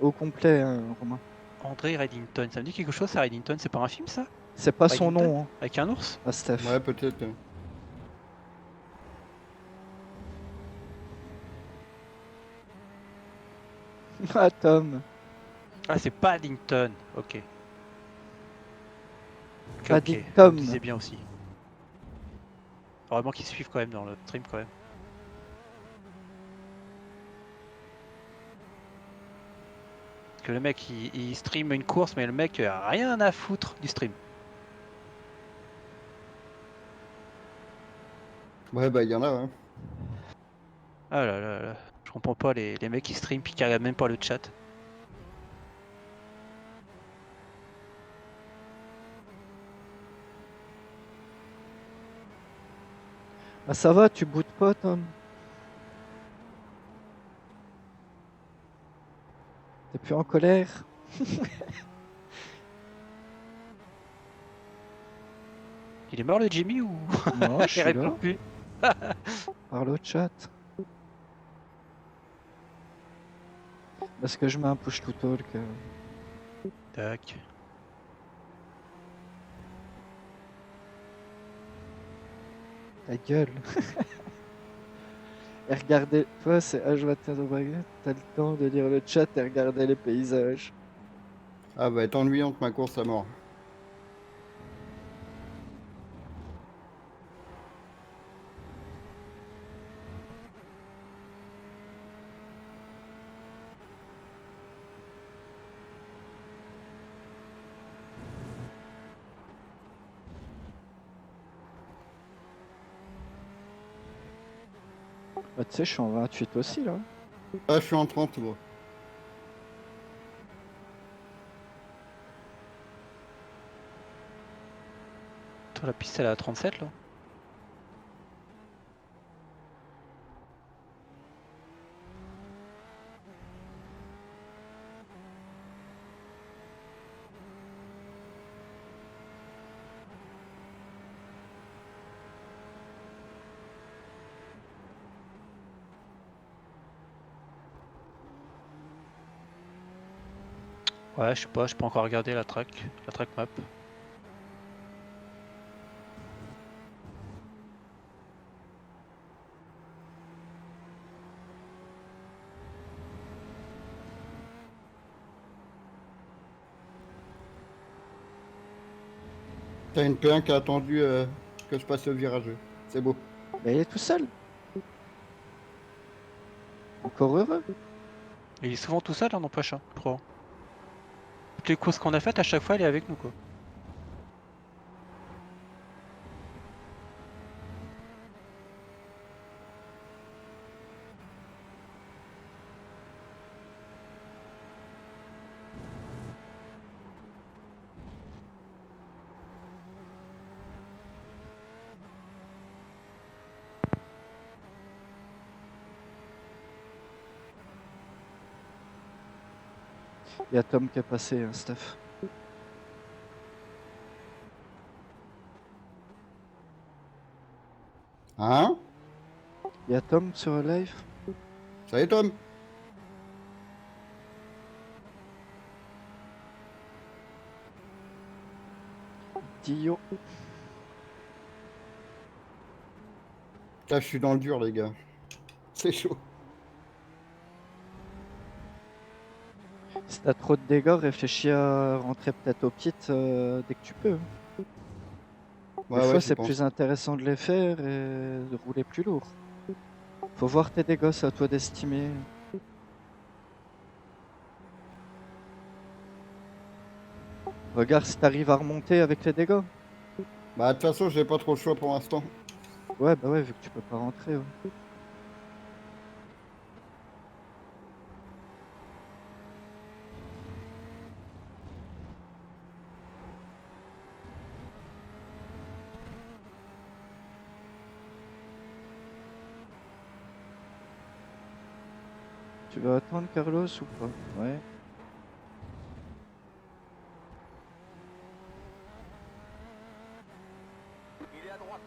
au complet, hein, Romain. André Reddington, ça me dit quelque chose, ça, Reddington? C'est pas un film, ça? C'est pas son Reddington nom, hein, Avec un ours? à Steph. Ouais, peut-être. Ah, Tom. Ah, c'est Paddington, ok. Ok, Paddington. ok, on me disait bien aussi. Faut vraiment qu'ils suivent quand même dans le stream, quand même. Parce que le mec, il stream une course, mais le mec a rien à foutre du stream. Ouais, bah, il y en a, hein. Ah là là là, je comprends pas les mecs qui stream puis qui regardent même pas le chat. Ah, ça va, tu bootes pas, Tom? T'es plus en colère? Il est mort le Jimmy ou Non, je il suis répond là. plus? Parle au chat. Parce que je mets un push to talk. Tac. Ta gueule. Et regardez, toi c'est H21 de baguette, t'as le temps de lire le chat et regarder les paysages. Ah, bah, est ennuyante ma course à mort. Bah, tu sais, je suis en 28 aussi là. Ah, je suis en 30, moi. Toi, la piste elle est à 37 là. Ouais, je sais pas, je peux encore regarder la track map. T'as une P1 qui a attendu que je passe le virage. C'est beau. Mais il est tout seul. Encore heureux. Et il est souvent tout seul, hein, n'empêche, hein, je crois. Toutes les courses qu'on a faites, à chaque fois, il est avec nous, quoi. Il y a Tom qui est passé, hein, Steph. Hein? Il y a Tom sur le live. Salut Tom. Dio. Là, je suis dans le dur, les gars. C'est chaud. Si t'as trop de dégâts, réfléchis à rentrer peut-être au pit dès que tu peux. Des Ouais, fois, ouais, j'y c'est pense. plus intéressant de les faire et de rouler plus lourd. Faut voir tes dégâts, c'est à toi d'estimer. Regarde si t'arrives à remonter avec les dégâts. Bah, de toute façon, j'ai pas trop le choix pour l'instant. Ouais, bah ouais, vu que tu peux pas rentrer. Ouais. Tu vas attendre Carlos ou pas? Ouais. Il est à droite.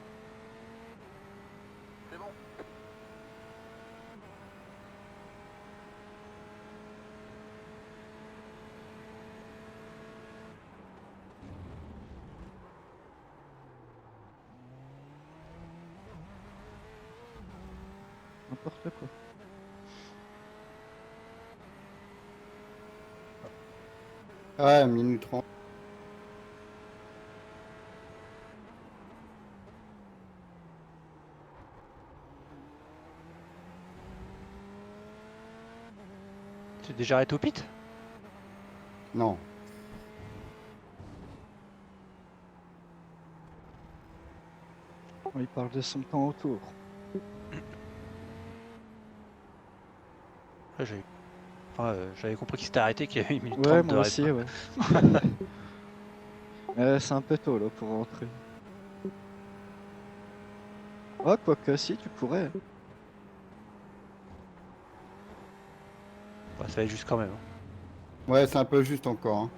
C'est bon. N'importe quoi. Ouais, minute 30. Tu es déjà arrêté au pit? Non. Il parle de son temps autour. Ouais, j'avais compris qu'il s'était arrêté, qu'il y avait 1 minute Ouais, 30 de moi rep. aussi, ouais. C'est un peu tôt là pour rentrer. Ah, quoique si, tu pourrais. Ouais, ça va être juste quand même. Hein. Ouais, c'est un peu juste encore. Hein.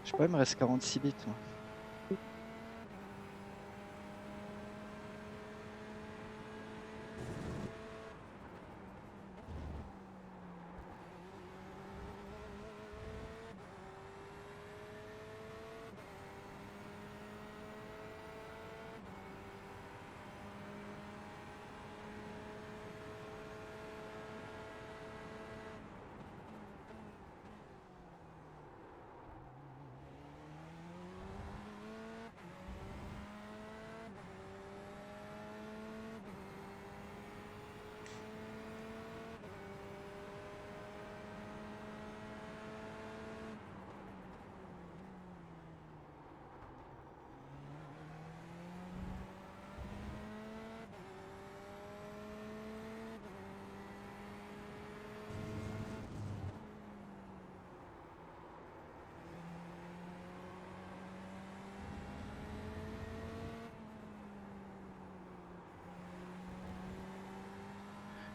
Je sais pas, il me reste 46 bits. Moi.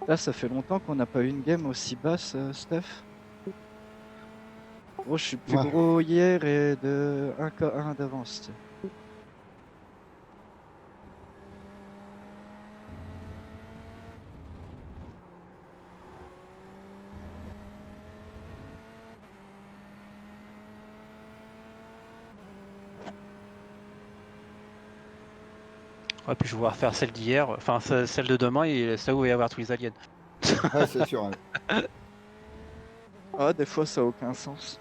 Là, ça fait longtemps qu'on n'a pas eu une game aussi basse, Steph. Gros, je suis plus Ouais. gros hier et de 1K1 d'avance. Tu sais. Ouais, puis je vais pouvoir faire celle d'hier, enfin celle de demain et ça où il va y avoir tous les aliens. Ouais, c'est sûr. Ouais. Ah, des fois, ça a aucun sens.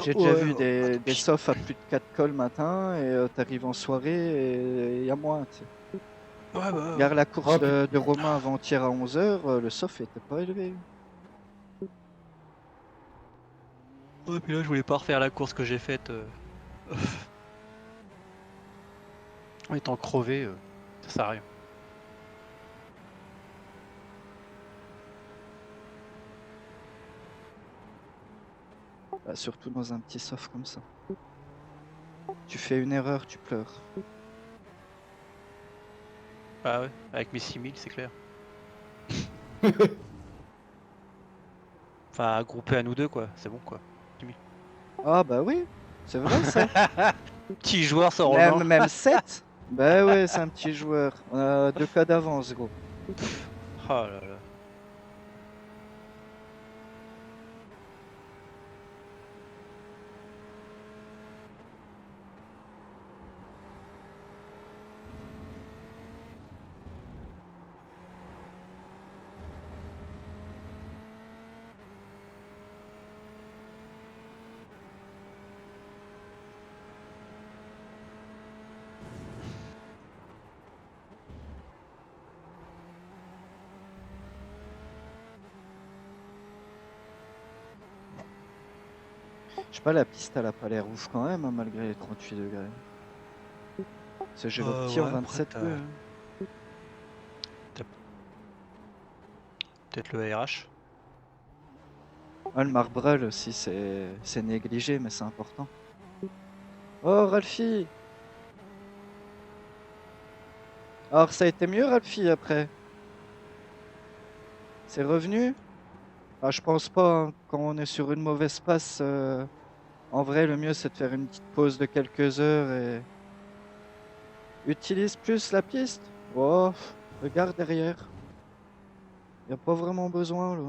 J'ai Ouais, déjà vu ouais, des tant pis. softs à plus de 4 calls le matin et t'arrives en soirée et il y a moins. Tu sais. Ouais, bah. Regarde la course Ah, puis- de Romain avant-hier à 11h, le soft était pas élevé. Ouais, puis là, je voulais pas refaire la course que j'ai faite. En étant crevé, ça sert à rien. Bah, surtout dans un petit soft comme ça. Tu fais une erreur, tu pleures. Bah ouais, avec mes 6000, c'est clair. Enfin, groupé à nous deux, quoi. C'est bon, quoi. Ah bah oui, c'est vrai ça. Petit joueur sans Romain. Même 7. Bah ouais, c'est un petit joueur. On a 2 cas d'avance, gros. Oh là là. Je sais pas, la piste elle a pas l'air ouf quand même, hein, malgré les 38 degrés. C'est j'ai l'opti en Ouais, après, 27 t'as bleus. peut-être le RH. Ah, le marbrel aussi, c'est négligé, mais c'est important. Oh, Ralphie! Alors, ça a été mieux, Ralphie, après? C'est revenu? Ah, je pense pas, hein. Quand on est sur une mauvaise passe, en vrai, le mieux, c'est de faire une petite pause de quelques heures et... Utilise plus la piste? Oh, regarde derrière. Y a pas vraiment besoin, là.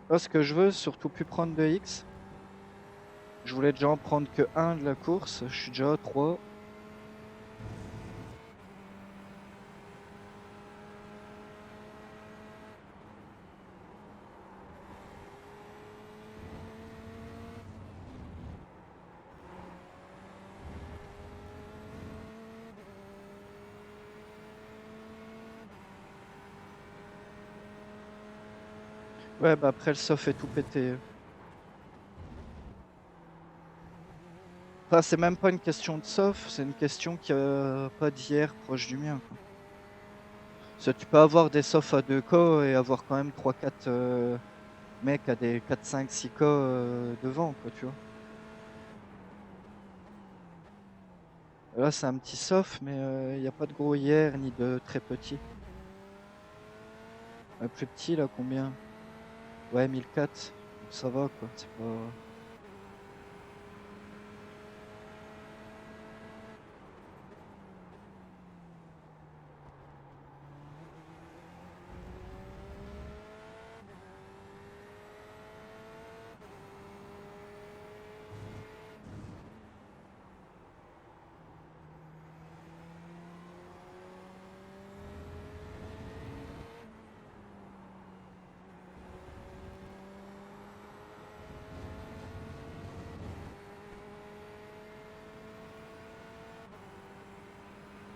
Là, ce que je veux, surtout plus prendre de X. Je voulais déjà en prendre que un de la course. Je suis déjà à 3. Ouais, bah après le soft est tout pété. Enfin, c'est même pas une question de soft, c'est une question qui a pas d'hier proche du mien, quoi. Parce que tu peux avoir des softs à 2K et avoir quand même 3-4 mecs à des 4-5-6K devant, quoi, tu vois. Là, c'est un petit soft, mais il n'y a pas de gros hier ni de très petit. Le plus petit, là, combien? Ouais, 1004. Donc ça va, quoi. C'est pas...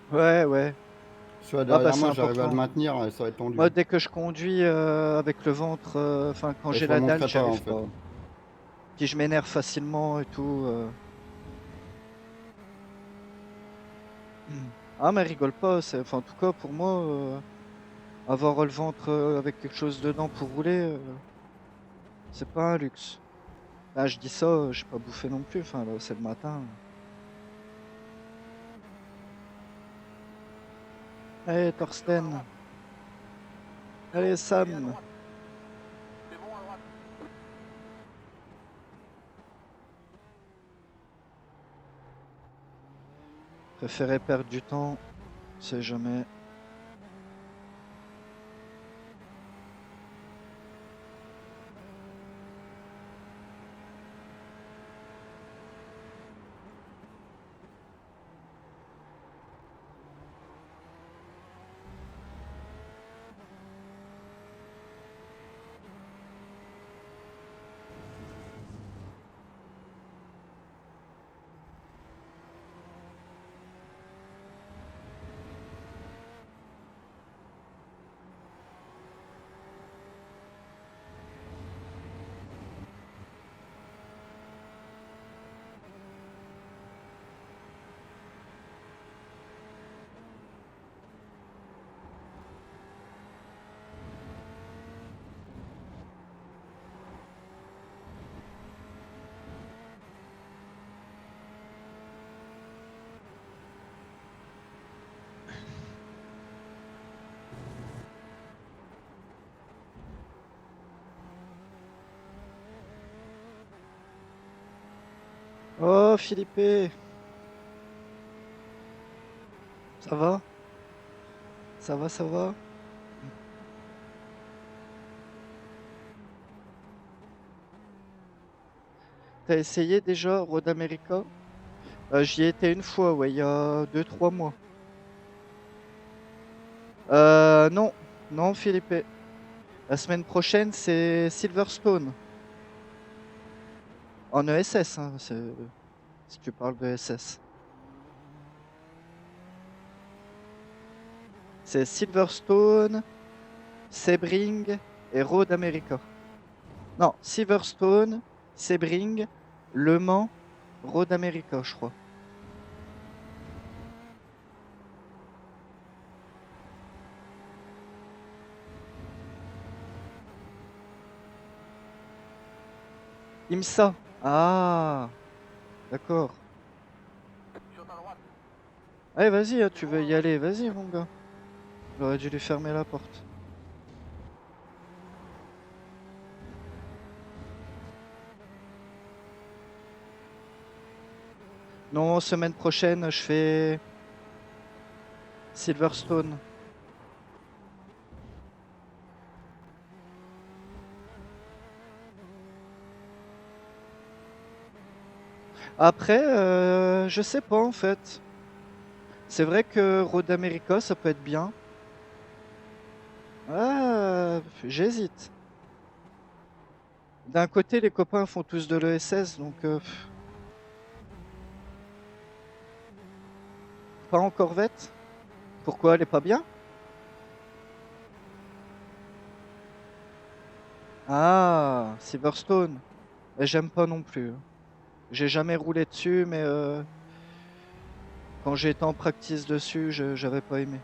Ouais, ouais. Soit Ah bah derrière c'est moi, j'arrive à le important. maintenir, et ça va être tendu. Moi, dès que je conduis avec le ventre, enfin quand Et j'ai je la dalle, remonterai j'y pas, en arrive fait. pas. Puis je m'énerve facilement et tout. Ah mais rigole pas, enfin en tout cas pour moi, avoir le ventre avec quelque chose dedans pour rouler, c'est pas un luxe. Là je dis ça, j'ai pas bouffé non plus, enfin là c'est le matin. Allez Thorsten, allez Il est à Sam, droite. C'est bon à droite. préférez perdre du temps, c'est jamais. Oh, Philippe, ça va? Ça va, ça va? T'as essayé déjà Road America? J'y ai été une fois, ouais, il y a 2-3 mois. Non, non, Philippe. La semaine prochaine, c'est Silverstone. En ESS, hein, si tu parles de ESS. C'est Silverstone, Sebring et Road America. Non, Silverstone, Sebring, Le Mans, Road America, je crois. IMSA. Ah, d'accord. Sur ta droite. Allez, vas-y, hein, tu veux y aller, vas-y, mon gars. J'aurais dû lui fermer la porte. Non, semaine prochaine, je fais Silverstone. Après, je sais pas en fait. C'est vrai que Road America, ça peut être bien. Ah, j'hésite. D'un côté, les copains font tous de l'ESS, donc pas en Corvette. Pourquoi elle est pas bien? Ah, Silverstone. J'aime pas non plus. J'ai jamais roulé dessus, mais quand j'étais en practice dessus, j'avais pas aimé.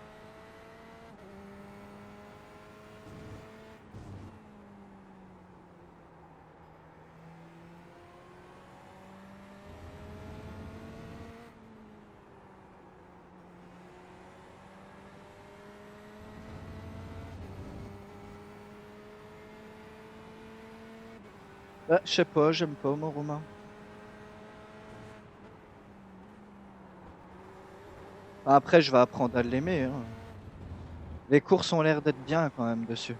Je sais pas, j'aime pas moi, Romain. Après, je vais apprendre à l'aimer, hein. Les courses ont l'air d'être bien quand même dessus.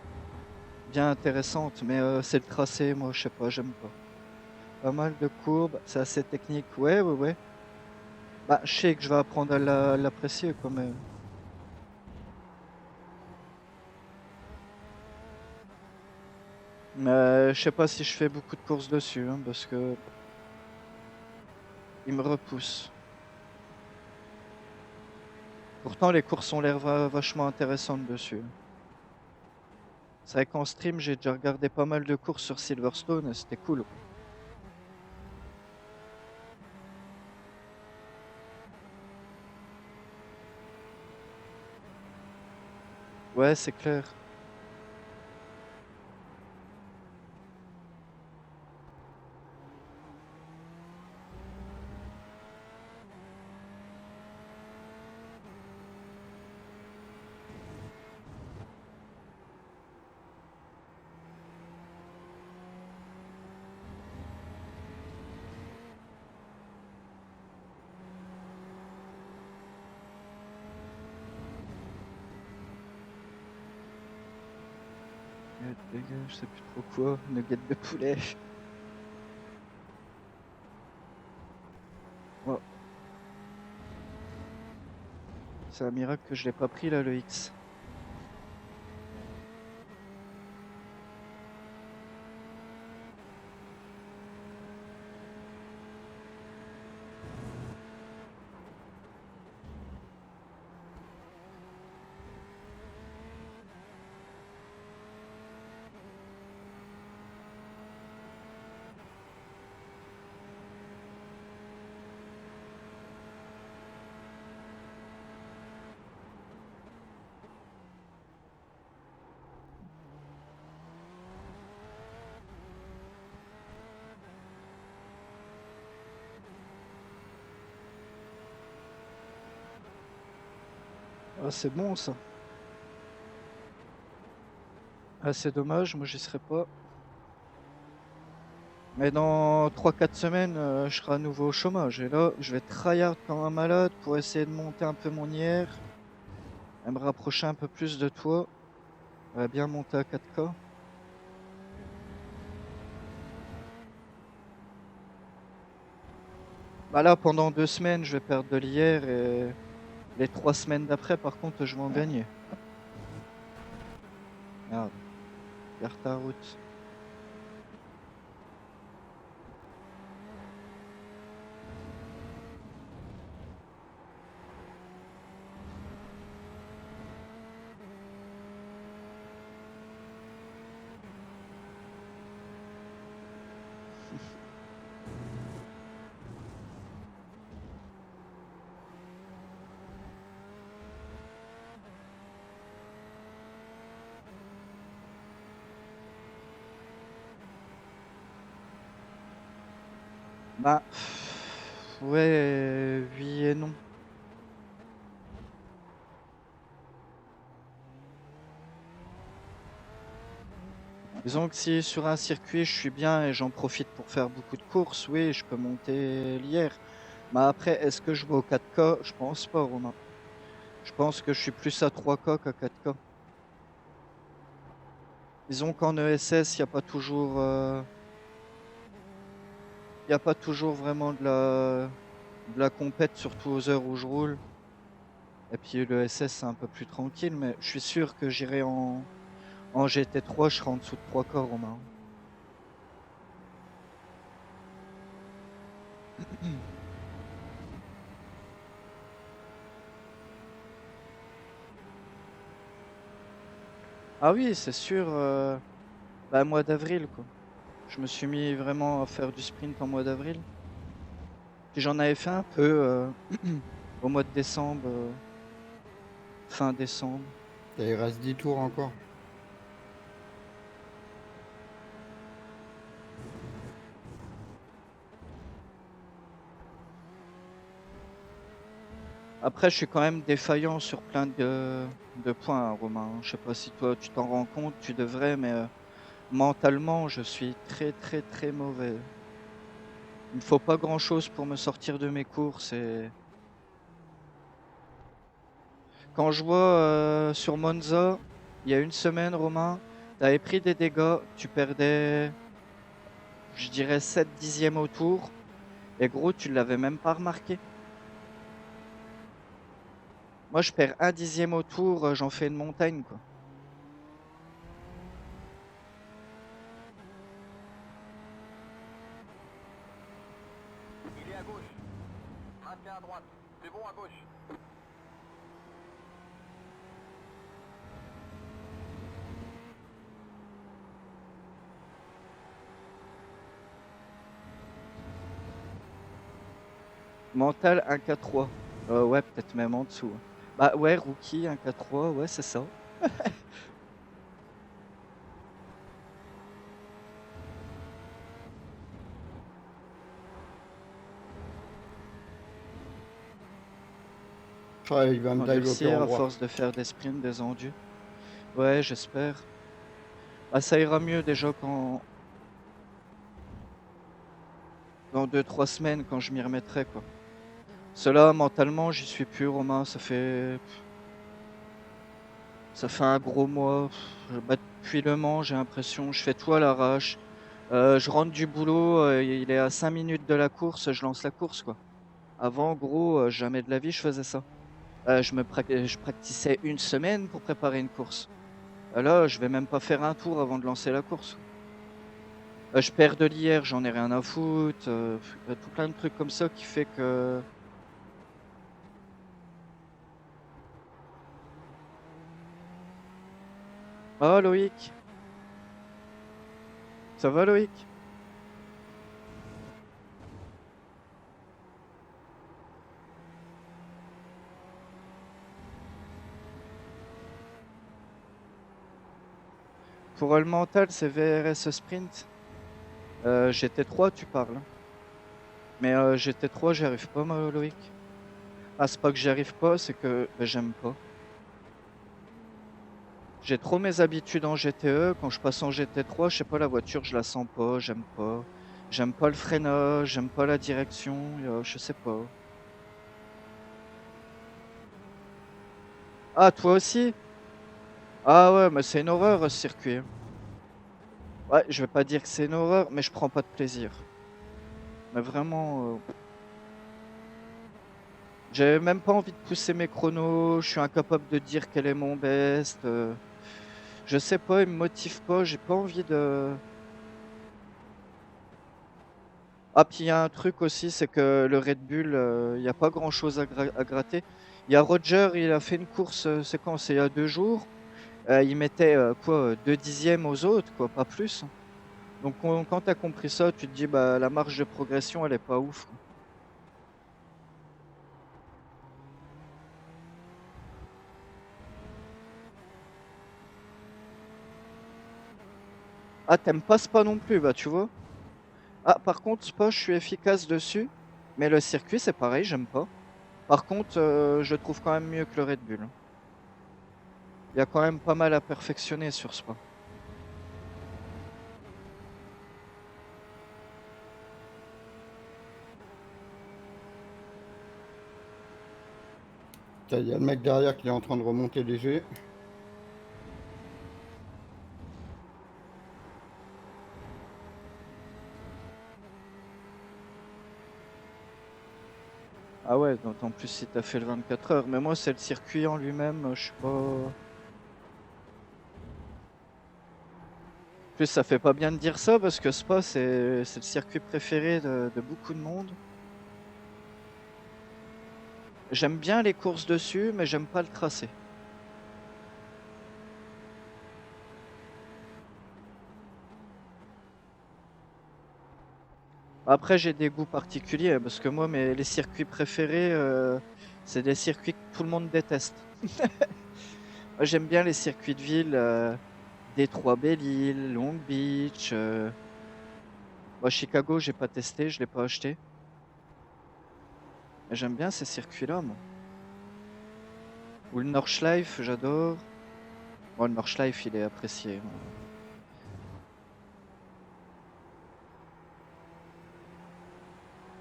Bien intéressantes, mais c'est le tracé, moi, je sais pas, j'aime pas. Pas mal de courbes, c'est assez technique. Ouais, ouais, ouais. Bah, je sais que je vais apprendre à l'apprécier, quoi, mais... Je sais pas si je fais beaucoup de courses dessus, hein, parce que... Il me repousse. Pourtant, les courses ont l'air vachement intéressantes dessus. C'est vrai qu'en stream, j'ai déjà regardé pas mal de courses sur Silverstone, et c'était cool. Ouais, c'est clair. Dégage, je sais plus trop quoi. Nugget de poulet. Oh. C'est un miracle que je l'ai pas pris là, le X. Ah, c'est bon ça. Ah, c'est dommage, moi j'y serais pas. Mais dans 3-4 semaines, je serai à nouveau au chômage. Et là, je vais tryhard comme un malade pour essayer de monter un peu mon IR et me rapprocher un peu plus de toi. Bien monter à 4K. Bah là, pendant 2 semaines, je vais perdre de l'IR et les 3 semaines d'après, par contre, je vais en gagner. Merde. Garde ta route. Bah, ouais, oui et non. Disons que si sur un circuit je suis bien et j'en profite pour faire beaucoup de courses, oui, je peux monter l'IR. Mais après, est-ce que je vais au 4K? Je pense pas, Romain. Je pense que je suis plus à 3K qu'à 4K. Disons qu'en ESS, il n'y a pas toujours, y a pas toujours vraiment de la compète, surtout aux heures où je roule. Et puis l'ESS, c'est un peu plus tranquille, mais je suis sûr que j'irai en GT3, je serai en dessous de 3K, Romain. Ah oui, c'est sûr, bah, mois d'avril, quoi. Je me suis mis vraiment à faire du sprint en mois d'avril. Puis j'en avais fait un peu au mois de décembre, fin décembre. Il reste 10 tours encore. Après, je suis quand même défaillant sur plein de points, hein, Romain. Je sais pas si toi tu t'en rends compte, tu devrais, mais mentalement, je suis très très très mauvais. Il me faut pas grand-chose pour me sortir de mes courses et quand je vois sur Monza, il y a une semaine, Romain, t'avais pris des dégâts, tu perdais, je dirais 7 dixièmes au tour, et gros, tu l'avais même pas remarqué. Moi, je perds 1 dixième au tour, j'en fais une montagne, quoi. Il est à gauche. Maintiens à droite. C'est bon à gauche. Mental 1K3. Ouais, peut-être même en dessous, hein. Bah ouais, rookie 1K3, ouais, c'est ça. Ouais, il va me On va développer réussir en à droit. force de faire des sprints, des endus. Ouais, j'espère. Bah, ça ira mieux déjà quand dans 2-3 semaines quand je m'y remettrai, quoi. Cela, mentalement, j'y suis plus, Romain. Ça fait un gros mois. Bah, depuis Le Mans, j'ai l'impression, je fais tout à l'arrache. Je rentre du boulot, il est à 5 minutes de la course, je lance la course, quoi. Avant, gros, jamais de la vie je faisais ça. Je practisais une semaine pour préparer une course. Là, je vais même pas faire un tour avant de lancer la course. Je perds de l'IR, j'en ai rien à foutre. Y a tout plein de trucs comme ça qui fait que. Oh Loïc, ça va Loïc? Pour le mental, c'est VRS Sprint. GT3, tu parles, hein. Mais GT3, j'y arrive pas, moi, Loïc. Ah, c'est pas que j'y arrive pas, c'est que j'aime pas. J'ai trop mes habitudes en GTE. Quand je passe en GT3, je sais pas, la voiture, je la sens pas, j'aime pas. J'aime pas le freinage, j'aime pas la direction, je sais pas. Ah, toi aussi? Ah ouais, mais c'est une horreur ce circuit. Ouais, je vais pas dire que c'est une horreur, mais je prends pas de plaisir. Mais vraiment, j'ai même pas envie de pousser mes chronos, je suis incapable de dire quel est mon best. Je sais pas, il me motive pas, j'ai pas envie de. Ah, puis il y a un truc aussi, c'est que le Red Bull, il y a pas grand-chose à gratter. Il y a Roger, il a fait une course, c'est quand? C'est il y a 2 jours. Il mettait, quoi, 2 dixièmes aux autres, quoi, pas plus. Donc quand tu as compris ça, tu te dis: «Bah, la marge de progression, elle est pas ouf, quoi». Ah, tu pas Spa non plus, bah, tu vois? Ah, par contre, Spa, je suis efficace dessus, mais le circuit, c'est pareil, j'aime pas. Par contre, je trouve quand même mieux que le Red Bull. Il y a quand même pas mal à perfectionner sur Spa. Tiens, il y a le mec derrière qui est en train de remonter léger. Ah ouais, d'autant plus si tu as fait le 24 heures. Mais moi, c'est le circuit en lui-même, je suis pas. En plus, ça fait pas bien de dire ça parce que Spa, c'est le circuit préféré de beaucoup de monde. J'aime bien les courses dessus, mais j'aime pas le tracé. Après, j'ai des goûts particuliers parce que moi, les circuits préférés, c'est des circuits que tout le monde déteste. Moi, j'aime bien les circuits de ville, Détroit, Belle-Île, Long Beach. Moi, Chicago, j'ai pas testé, je l'ai pas acheté. Mais j'aime bien ces circuits-là, moi. Ou le Nordschleife, j'adore. Bon, le Nordschleife, il est apprécié.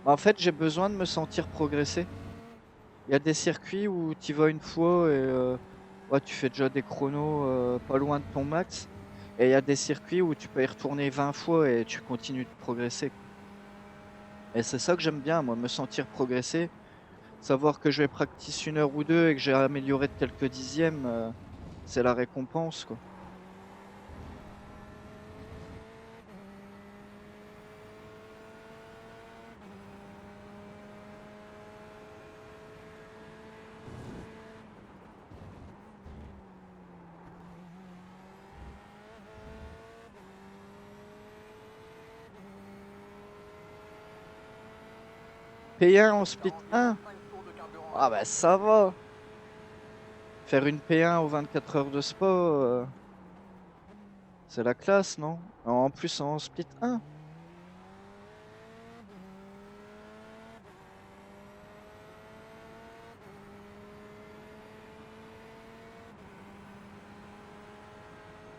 En fait, j'ai besoin de me sentir progresser. Il y a des circuits où tu vas une fois et ouais, tu fais déjà des chronos pas loin de ton max. Et il y a des circuits où tu peux y retourner 20 fois et tu continues de progresser. Et c'est ça que j'aime bien, moi, me sentir progresser. Savoir que je vais practice 1 heure ou 2 et que j'ai amélioré de quelques dixièmes, c'est la récompense, quoi. P1 en split 1? Ah bah ça va. Faire une P1 aux 24 heures de Spa, c'est la classe, non? En plus en split 1.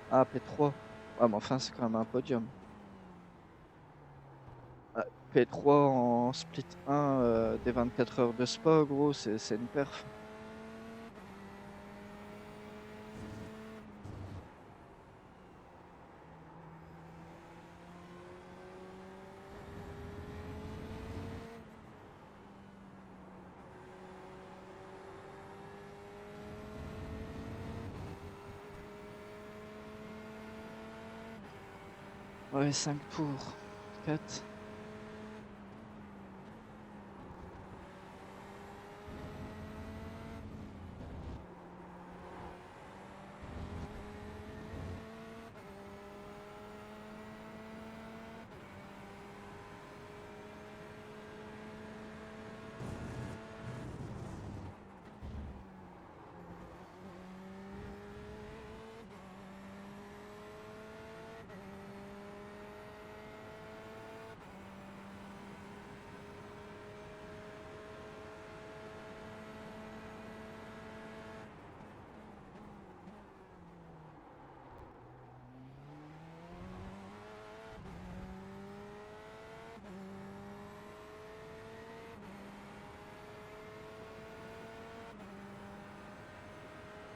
Ah, P3. Ah, mais enfin, c'est quand même un podium. Ah, P3 en split 1 des 24 heures de Spa, gros, c'est une perf. Ouais, 5 tours. 4.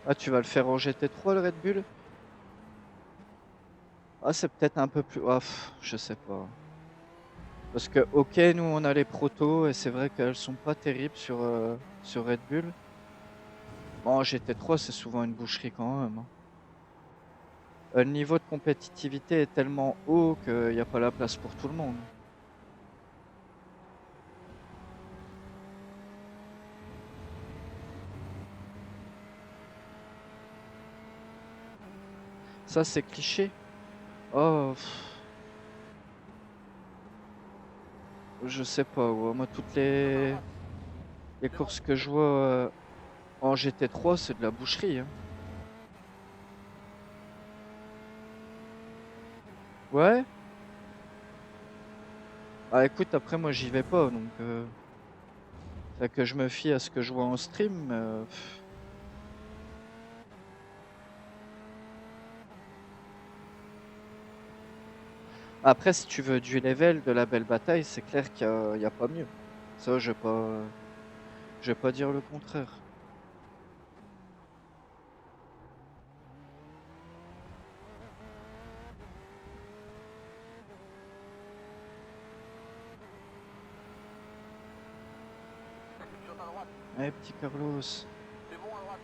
Ah, tu vas le faire en GT3 le Red Bull? Ah, c'est peut-être un peu plus. Ah, je sais pas. Parce que, ok, nous on a les protos et c'est vrai qu'elles sont pas terribles sur Red Bull. Bon, en GT3, c'est souvent une boucherie quand même, hein. Le niveau de compétitivité est tellement haut qu'il n'y a pas la place pour tout le monde. Ça, c'est cliché. Oh, je sais pas. Ouais. Moi, toutes les courses que je vois en GT3, c'est de la boucherie, hein. Ouais. Ah, écoute, après, moi, j'y vais pas, donc c'est que je me fie à ce que je vois en stream. Après, si tu veux du level, de la belle bataille, c'est clair qu'il y a pas mieux. Ça, je vais pas dire le contraire. Sur ta droite. Eh, petit Carlos. C'est bon à droite.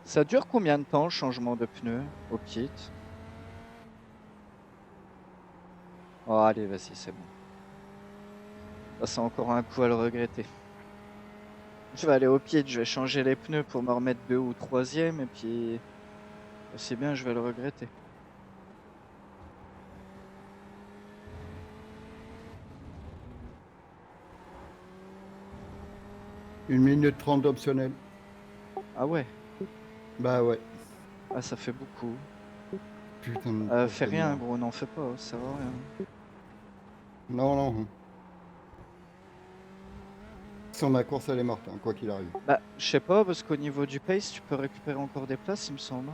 Ça dure combien de temps, le changement de pneus au pit? Oh, allez, vas-y, c'est bon. Ça, c'est encore un coup à le regretter. Je vais aller au pit, je vais changer les pneus pour me remettre 2 ou 3e, et puis c'est bien, je vais le regretter. Une minute 30 d'optionnel. Ah ouais, Bah ouais. ah, ça fait beaucoup. Putain de Fais rien, merde. gros, n'en fais pas, ça sert à rien. Non, non. Sans ma course, elle est morte, hein, quoi qu'il arrive. Bah, je sais pas, parce qu'au niveau du pace, tu peux récupérer encore des places, il me semble.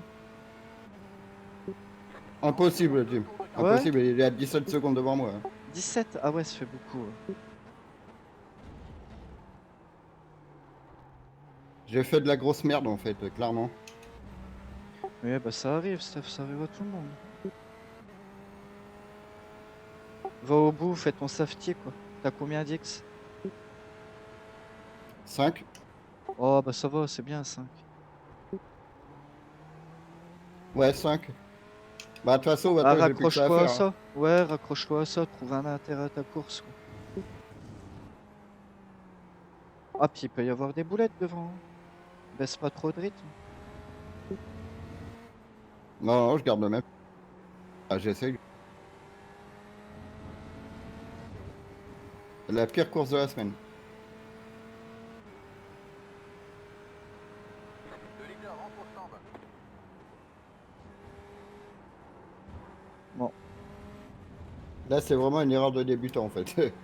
Impossible, Jim. Ouais. Impossible, il est à 17 secondes devant moi, hein. 17? Ah ouais, ça fait beaucoup. Ouais. J'ai fait de la grosse merde, en fait, clairement. Oui, bah ça arrive, Steph, ça arrive à tout le monde. Va au bout, fais ton safety, quoi. T'as combien d'X? 5. Oh, bah ça va, c'est bien, 5. Ouais, 5. Bah, de toute façon, Ah, maintenant, j'ai plus que ça à raccroche-toi à faire, hein. ça. Ouais, raccroche-toi à ça, trouve un intérêt à ta course, quoi. Ah, puis il peut y avoir des boulettes devant, hein. Baisse pas trop de rythme. Non, non, je garde le même. Ah, j'essaye. La pire course de la semaine. Le leader rentre au stand. Bon. Là, c'est vraiment une erreur de débutant, en fait.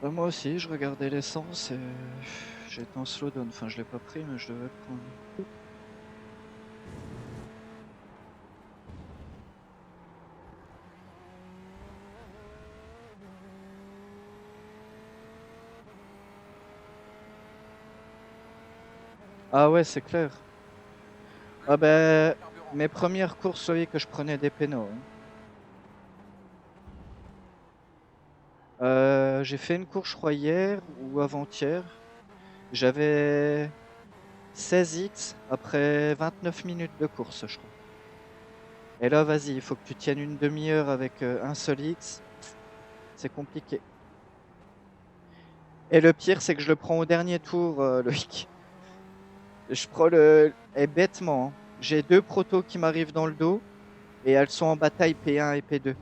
Bah, moi aussi, je regardais l'essence et j'étais en slowdown. Enfin, je l'ai pas pris, mais je devais le prendre. Ah ouais, c'est clair. Ah ben, mes premières courses, vous voyez que je prenais des pénaux, hein. J'ai fait une course, je crois, hier ou avant-hier. J'avais 16x après 29 minutes de course, je crois. Et là, vas-y, il faut que tu tiennes une demi-heure avec un seul X. C'est compliqué. Et le pire, c'est que je le prends au dernier tour, le hic. Je prends le. Et bêtement, hein, j'ai 2 protos qui m'arrivent dans le dos et elles sont en bataille P1 et P2.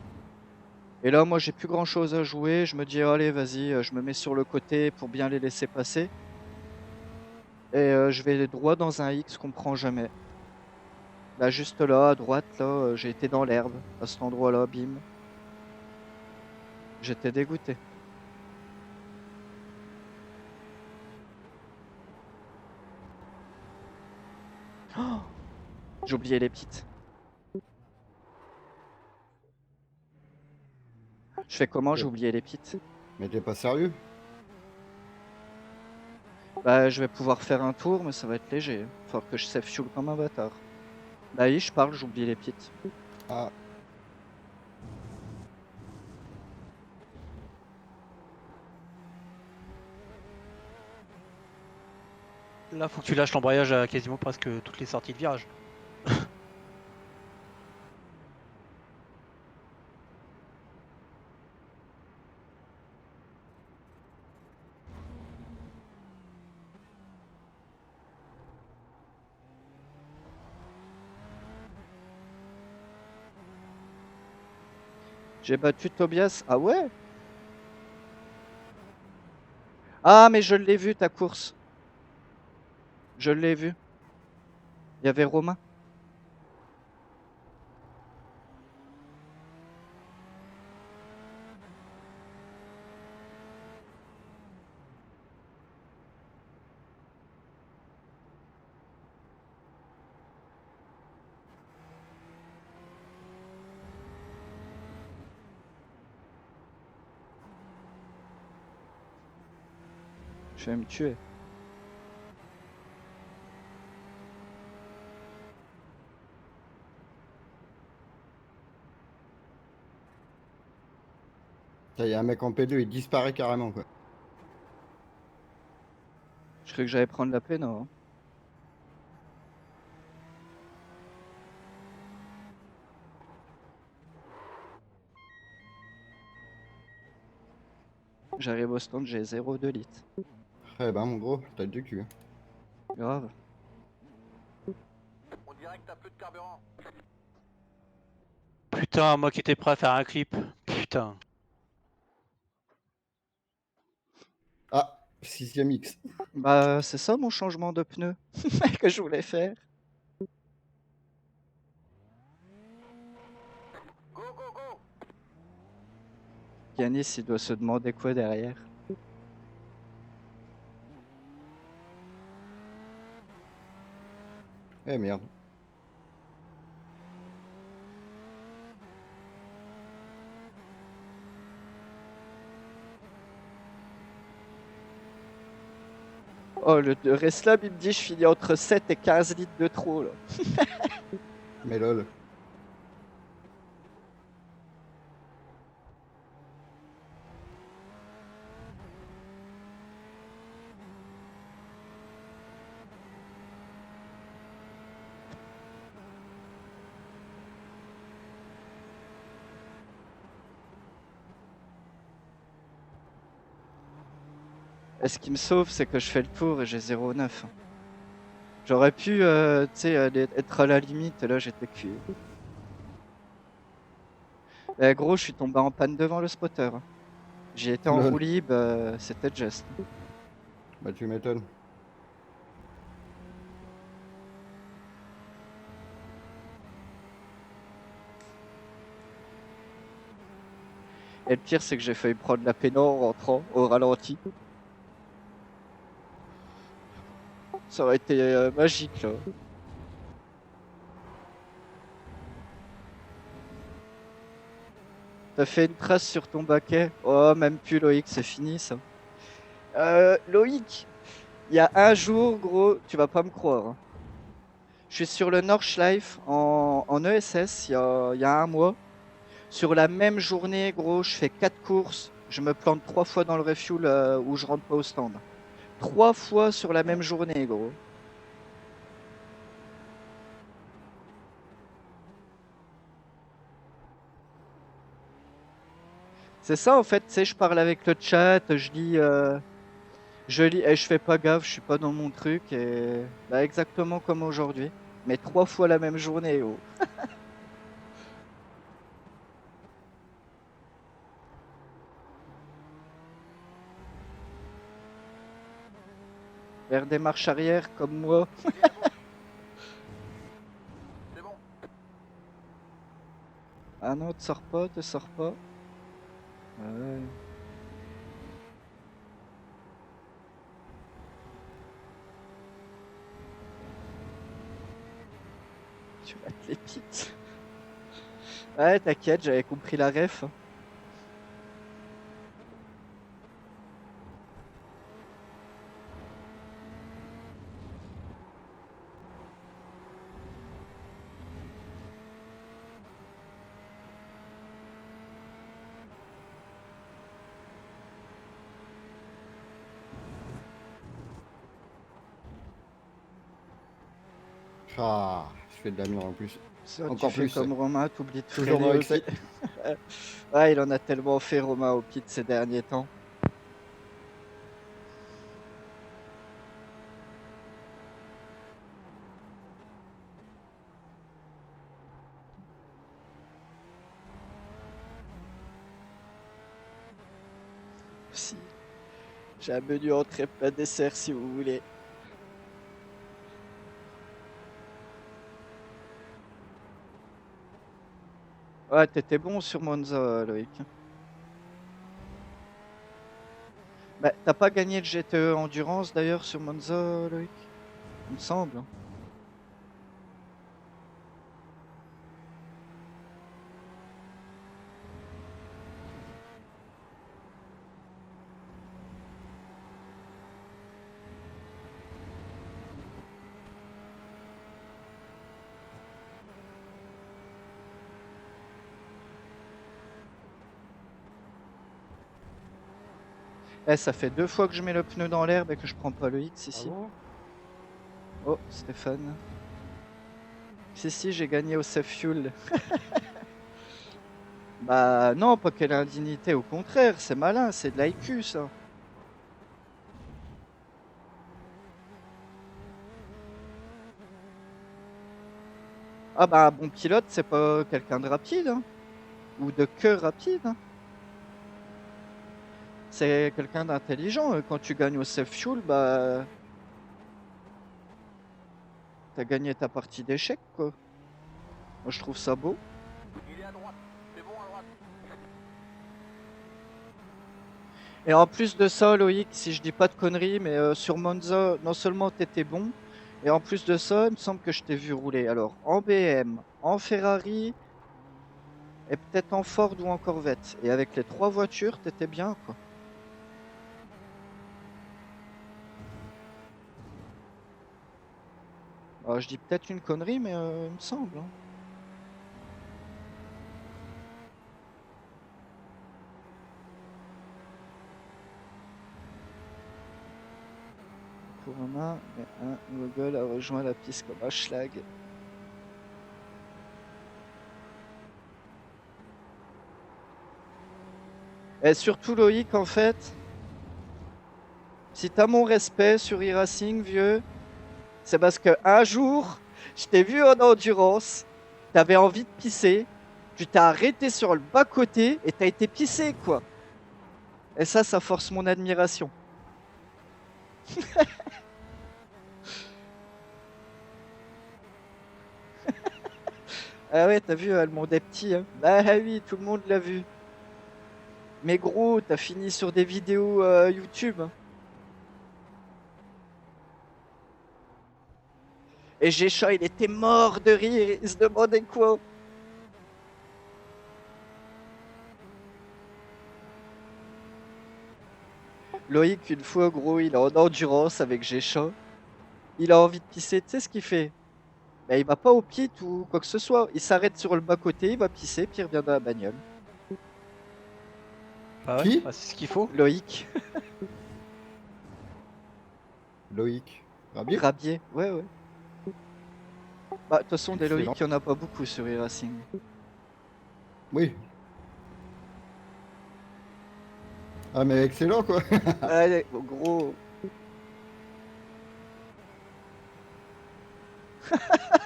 Et là, moi, j'ai plus grand chose à jouer. Je me dis, allez, vas-y, je me mets sur le côté pour bien les laisser passer. Et je vais droit dans un X qu'on prend jamais. Là, juste là, à droite, là, j'ai été dans l'herbe, à cet endroit-là, bim. J'étais dégoûté. J'ai oublié les petites. Je fais comment? J'ai oublié les petites. Mais t'es pas sérieux? Bah, je vais pouvoir faire un tour, mais ça va être léger. Faut que je save fuel comme un bâtard. Bah oui, je parle, j'oublie les petites. Ah, Là, faut que tu lâches l'embrayage à quasiment presque toutes les sorties de virage. J'ai battu Tobias. Ah ouais? Ah, mais je l'ai vu ta course. Je l'ai vu. Il y avait Romain. Je vais me tuer. il y a un mec en P2, il disparaît carrément quoi. Je croyais que j'allais prendre la peine, hein. J'arrive au stand, j'ai 0,2 litres. Eh ben mon gros, t'as du cul. Grave. On dirait que t'as plus de carburant. Putain, moi qui étais prêt à faire un clip. Putain. Ah, 6ème X. Bah, c'est ça mon changement de pneu que je voulais faire. Go, go, go. Yanis, il doit se demander quoi derrière. Eh merde. Oh, le Reslab, il me dit je finis entre 7 et 15 litres de trop là. Mais lol. Et ce qui me sauve, c'est que je fais le tour et j'ai 0,9. J'aurais pu, tu sais, être à la limite, et là j'étais cuit. Eh, gros, je suis tombé en panne devant le spotter. J'y étais en Lol. roue libre, c'était juste. Bah tu m'étonnes. Et le pire, c'est que j'ai failli prendre la péno en rentrant au ralenti. Ça aurait été magique là. T'as fait une trace sur ton baquet? Oh, même plus Loïc, c'est fini ça. Loïc, il y a un jour, gros, tu vas pas me croire, hein. Je suis sur le Nordschleife en ESS il y a un mois. Sur la même journée, gros, je fais 4 courses. Je me plante 3 fois dans le refuel où je rentre pas au stand. 3 fois sur la même journée, gros. C'est ça en fait, tu sais, je parle avec le chat, je lis et je fais pas gaffe, je suis pas dans mon truc et bah, exactement comme aujourd'hui. Mais 3 fois la même journée, oh. Faire des marches arrière comme moi. C'est bon. Ah non, te sors pas, te sors pas. Ouais. Tu rates les pits. Ouais, t'inquiète, j'avais compris la ref. Ah, je fais de la merde en plus. Ça, tu Encore fais plus. comme Romain, t'oublies de Toujours freiner dans au l'excès. pit. Ouais, il en a tellement fait Romain au pit ces derniers temps. Si. J'ai un menu entrée plat dessert si vous voulez. Ouais, t'étais bon sur Monza, Loïc. Bah, t'as pas gagné le GTE Endurance d'ailleurs sur Monza, Loïc? Il me semble. Eh, ça fait 2 fois que je mets le pneu dans l'herbe et que je prends pas le X ici. Oh, Stéphane. Si, j'ai gagné au Safe Fuel. Bah non, pas quelle indignité, au contraire, c'est malin, c'est de l'IQ ça. Ah bah un bon pilote, c'est pas quelqu'un de rapide, hein, ou de cœur rapide, hein. C'est quelqu'un d'intelligent. Quand tu gagnes au Safe Fuel, bah t'as gagné ta partie d'échecs, quoi. Moi je trouve ça beau. Il est à droite. C'est bon à droite. Et en plus de ça, Loïc, si je dis pas de conneries, mais sur Monza, non seulement t'étais bon, et en plus de ça, il me semble que je t'ai vu rouler. Alors, en BM, en Ferrari, et peut-être en Ford ou en Corvette. Et avec les 3 voitures, t'étais bien, quoi. Alors, je dis peut-être une connerie, mais il me semble, hein. Pour Romain, mais un Google a rejoint la piste comme un schlag. Et surtout Loïc, en fait, si t'as mon respect sur e-racing, vieux, c'est parce que un jour, je t'ai vu en endurance, t'avais envie de pisser, tu t'es arrêté sur le bas-côté et t'as été pissé, quoi. Et ça force mon admiration. Ah ouais, t'as vu, le monde est petit, hein. Bah oui, tout le monde l'a vu. Mais gros, t'as fini sur des vidéos YouTube, hein. Et Gécha, il était mort de rire, il se demandait quoi. Loïc, une fois, gros, il est en endurance avec Gécha. Il a envie de pisser, tu sais ce qu'il fait? Bah, il va pas au pit ou quoi que ce soit. Il s'arrête sur le bas-côté, il va pisser, puis il revient dans la bagnole. Ah ouais, Qui? bah, c'est ce qu'il faut. Loïc, Loïc. Rabier? Rabier, ouais, ouais. Bah, de toute façon, des Excellent. Loïc, il n'y en a pas beaucoup sur e-racing. Oui. Ah, mais excellent, quoi. Allez, gros.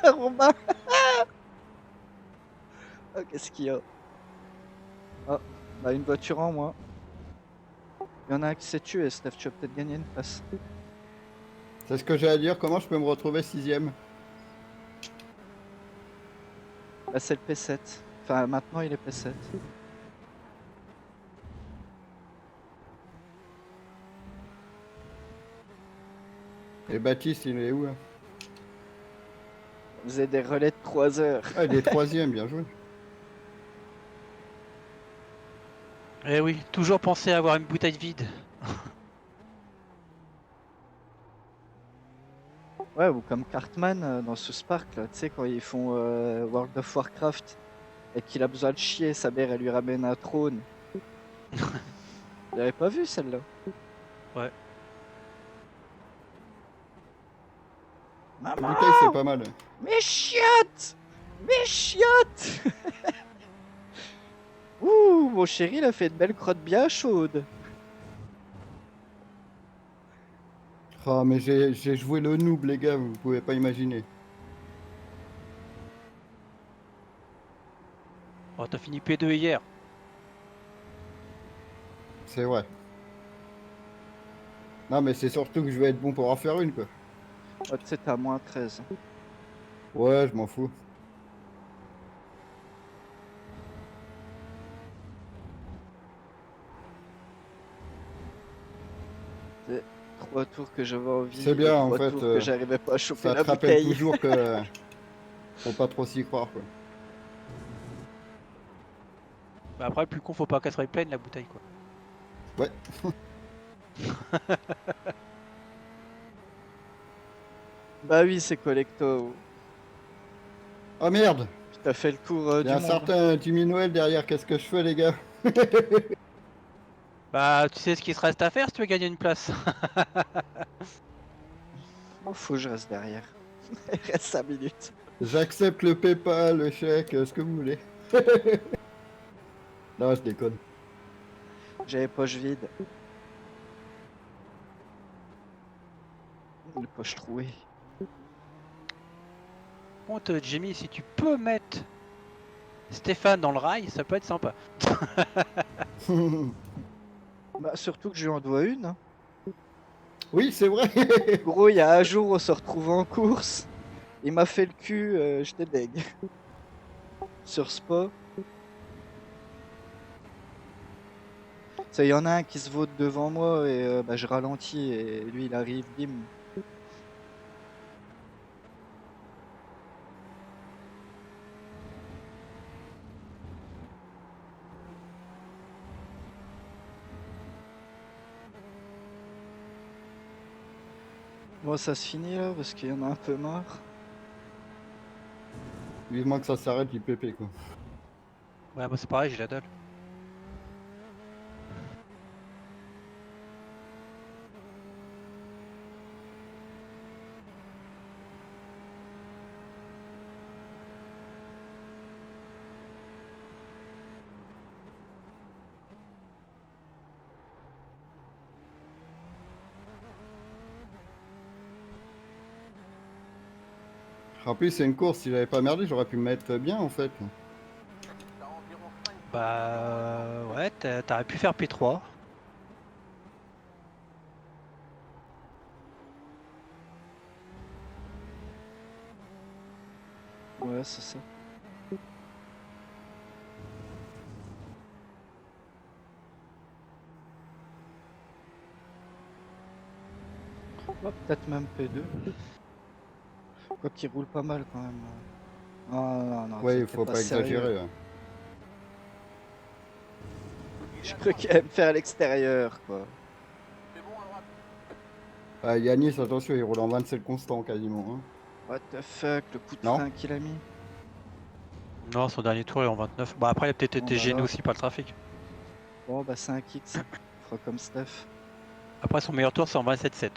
Romain. Oh, qu'est-ce qu'il y a? Ah, bah, une voiture en moins. Il y en a un qui s'est tué, Steph, tu vas peut-être gagner une place. C'est ce que j'ai à dire. Comment je peux me retrouver 6ème? Bah, c'est le P7. Enfin, maintenant, il est P7. Et Baptiste, il est où, hein? On faisait des relais de 3 heures. Ah, il est troisième, bien joué. Eh oui, toujours penser à avoir une bouteille vide. Ouais, ou comme Cartman dans South Park, là, tu sais, quand ils font World of Warcraft et qu'il a besoin de chier, sa mère, elle lui ramène un trône. Vous l'avez pas vu celle-là? Ouais. La Maman! bouteille, c'est pas mal. Mes chiottes! Mes chiottes! Ouh, mon chéri, il a fait une belle crotte bien chaude. Ah, mais j'ai joué le noob, les gars, vous pouvez pas imaginer. Oh, t'as fini P2 hier. C'est vrai. Non, mais c'est surtout que je vais être bon pour en faire une, quoi. Oh, tu sais, t'es à moins 13. Ouais, je m'en fous. C'est 3 tours que j'avais envie. C'est bien, et en 3 fait, tours que j'arrivais pas à choper Ça la te rappelle bouteille. toujours que faut pas trop s'y croire, quoi. Bah après, le plus con, faut pas qu'elle soit pleine la bouteille, quoi. Ouais. Bah oui, c'est collecto. Oh merde! T'as fait le cours Il y du a un monde. certain Jimmy Noël derrière, qu'est-ce que je fais, les gars? Bah, tu sais ce qu'il se reste à faire si tu veux gagner une place. Oh, faut que je reste derrière. Il reste 5 minutes. J'accepte le PayPal, le chèque, ce que vous voulez. Non, je déconne. J'avais poche vide. Les poches trouées. Contre Jamie, si tu peux mettre Stéphane dans le rail, ça peut être sympa. Bah surtout que je lui en dois une. Hein. Oui, c'est vrai. Gros, il y a un jour, on se retrouve en course. Il m'a fait le cul, j'étais deg. Sur Spa. Ça, il y en a un qui se vote devant moi et bah, je ralentis et lui il arrive, bim. Bon, ça se finit là parce qu'il y en a un peu marre. Vivement que ça s'arrête, du PP, quoi. Ouais, bah c'est pareil, j'ai la dalle. En plus, c'est une course, si j'avais pas merdé, j'aurais pu me mettre bien, en fait. T'as environ 5 Bah ouais, t'aurais pu faire P3. Ouais, c'est ça. Oh, peut-être même P2. Quoi qu'il roule pas mal quand même. Non, non, non, Ouais, il t'es faut pas sérieux. exagérer. Ouais. Je crois qu'il allait me faire à l'extérieur, quoi. C'est bon à droite. Ah, Yanis, attention, il roule en 27 constant, quasiment. Hein. What the fuck, le coup de Non. frein qu'il a mis. Non, son dernier tour est en 29. Bah après, il a peut-être Bon, été bah gêné là. aussi par le trafic. Bon, bah c'est un X. On fera comme Steph. Après, son meilleur tour, c'est en 27,7.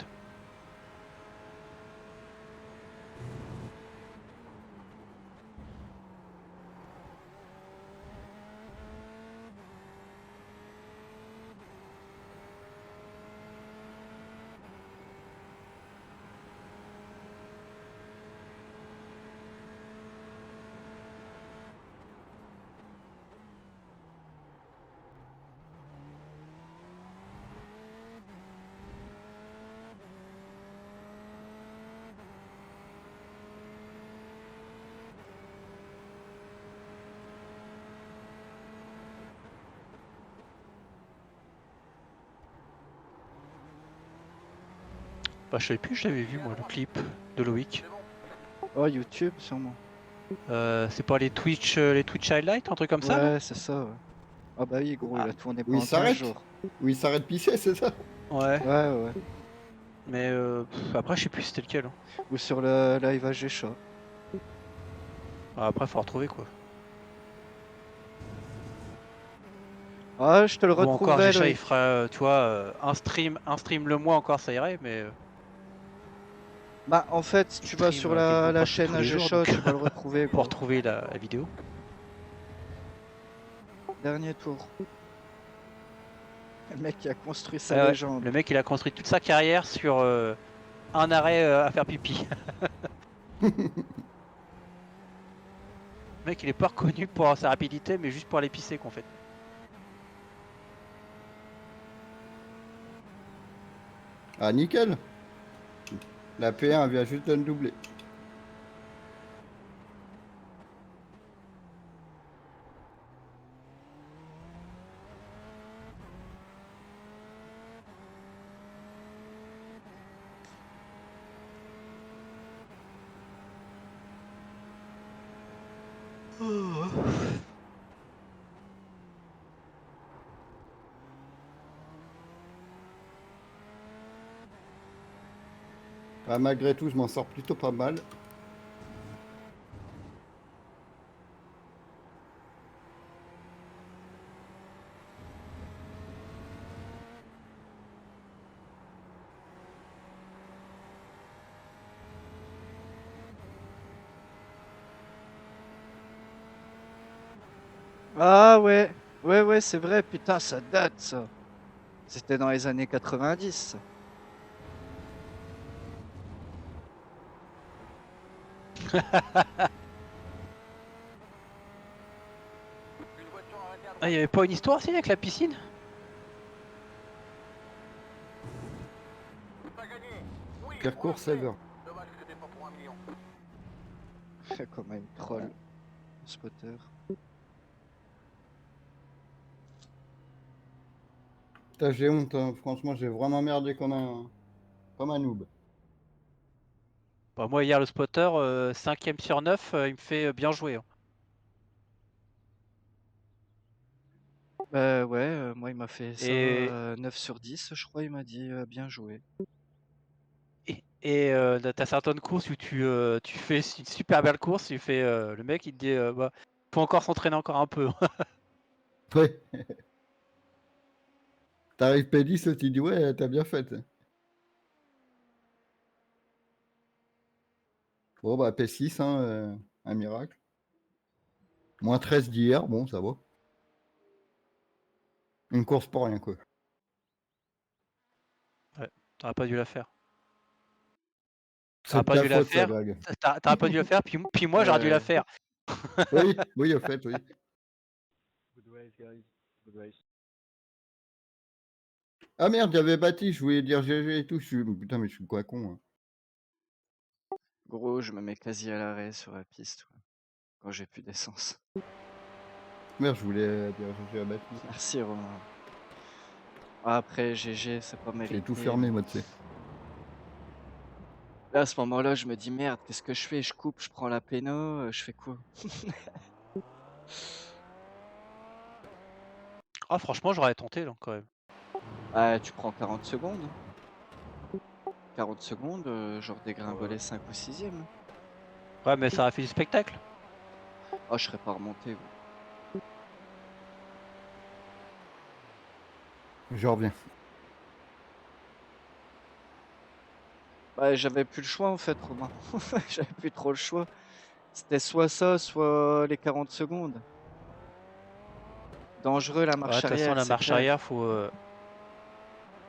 Bah je savais plus, je l'avais vu moi, le clip de Loïc. C'est bon. Oh, YouTube, sûrement. C'est pas les Twitch highlights, un truc comme ça, non? Ouais, c'est ça, ouais. Ah bah oui, gros, il Ah, a tourné Où il pendant 15 s'arrête jours. Où il s'arrête pisser, c'est ça? ouais. Ouais, ouais. Mais après, je sais plus c'était lequel, hein. Ou sur le live AG Chat. Après, faut retrouver quoi. Ah, je te le Ou encore, retrouverai, Gécha, il Loïc. fera, tu vois, un stream le mois encore, ça irait, mais Bah, en fait, il tu vas stream sur quasiment la pas chaîne tous les AG jours, Chat, donc tu vas le retrouver, pour gros. retrouver la vidéo. Dernier tour. Le mec qui a construit sa Ah ouais, légende. le mec, il a construit toute sa carrière sur un arrêt à faire pipi. Le mec, il est pas reconnu pour sa rapidité, mais juste pour aller pisser, qu'en fait. Ah, nickel. La P1 vient juste de le doubler. Ah, malgré tout, je m'en sors plutôt pas mal. Ah ouais, ouais, c'est vrai, putain, ça date, ça. C'était dans les années 90. Une voiture arrêtée à Ah, droite. il y avait pas une histoire aussi avec la piscine? Pas gagné. Oui, Pire course ever. dommage que c'était pas pour 1 million. Comme un troll, spotter. Putain, j'ai honte, hein. Franchement, j'ai vraiment merdé comme un noob. Bah, moi, hier, le spotter, 5ème sur 9, il me fait bien jouer, hein. Bah ouais, moi il m'a fait ça Et, 9 sur 10, je crois, il m'a dit bien joué. et t'as certaines courses où tu fais une super belle course, le mec, il te dit, bah, faut encore s'entraîner encore un peu. Ouais. T'arrives P10, tu dis ouais, t'as bien fait. Bon, bah, P6, hein, un miracle. Moins 13 d'hier, bon, ça va. Une course pour rien, quoi. T'aurais pas dû la faire. C'est T'aurais de pas ta dû la faute, ça, faire. Bag. T'aurais pas dû la faire, puis moi, j'aurais dû la Ouais. faire. Oui, oui, au fait, oui. Ah merde, j'avais bâti, je voulais dire GG et tout. Putain, mais je suis quoi con, hein. Gros, je me mets quasi à l'arrêt sur la piste quoi, quand j'ai plus d'essence. Merde, je voulais dire GG à bâti. Merci Romain. Après GG, c'est pas J'ai tout mérité, fermé, mais moi, tu sais. là, à ce moment-là, je me dis merde, qu'est-ce que je fais? Je coupe, je prends la péno, je fais quoi? Ah, franchement, j'aurais tenté, là, quand même. Ah, tu prends 40 secondes. 40 secondes, genre dégringoler 5 ou 6ème. Ouais, mais ça aurait fait du spectacle. Oh, je serais pas remonté, gros. Je reviens. Bah, j'avais plus le choix en fait, Romain. J'avais plus trop le choix. C'était soit ça, soit les 40 secondes. Dangereux la Ouais, de marche toute façon, arrière, la c'est marche clair. arrière, faut.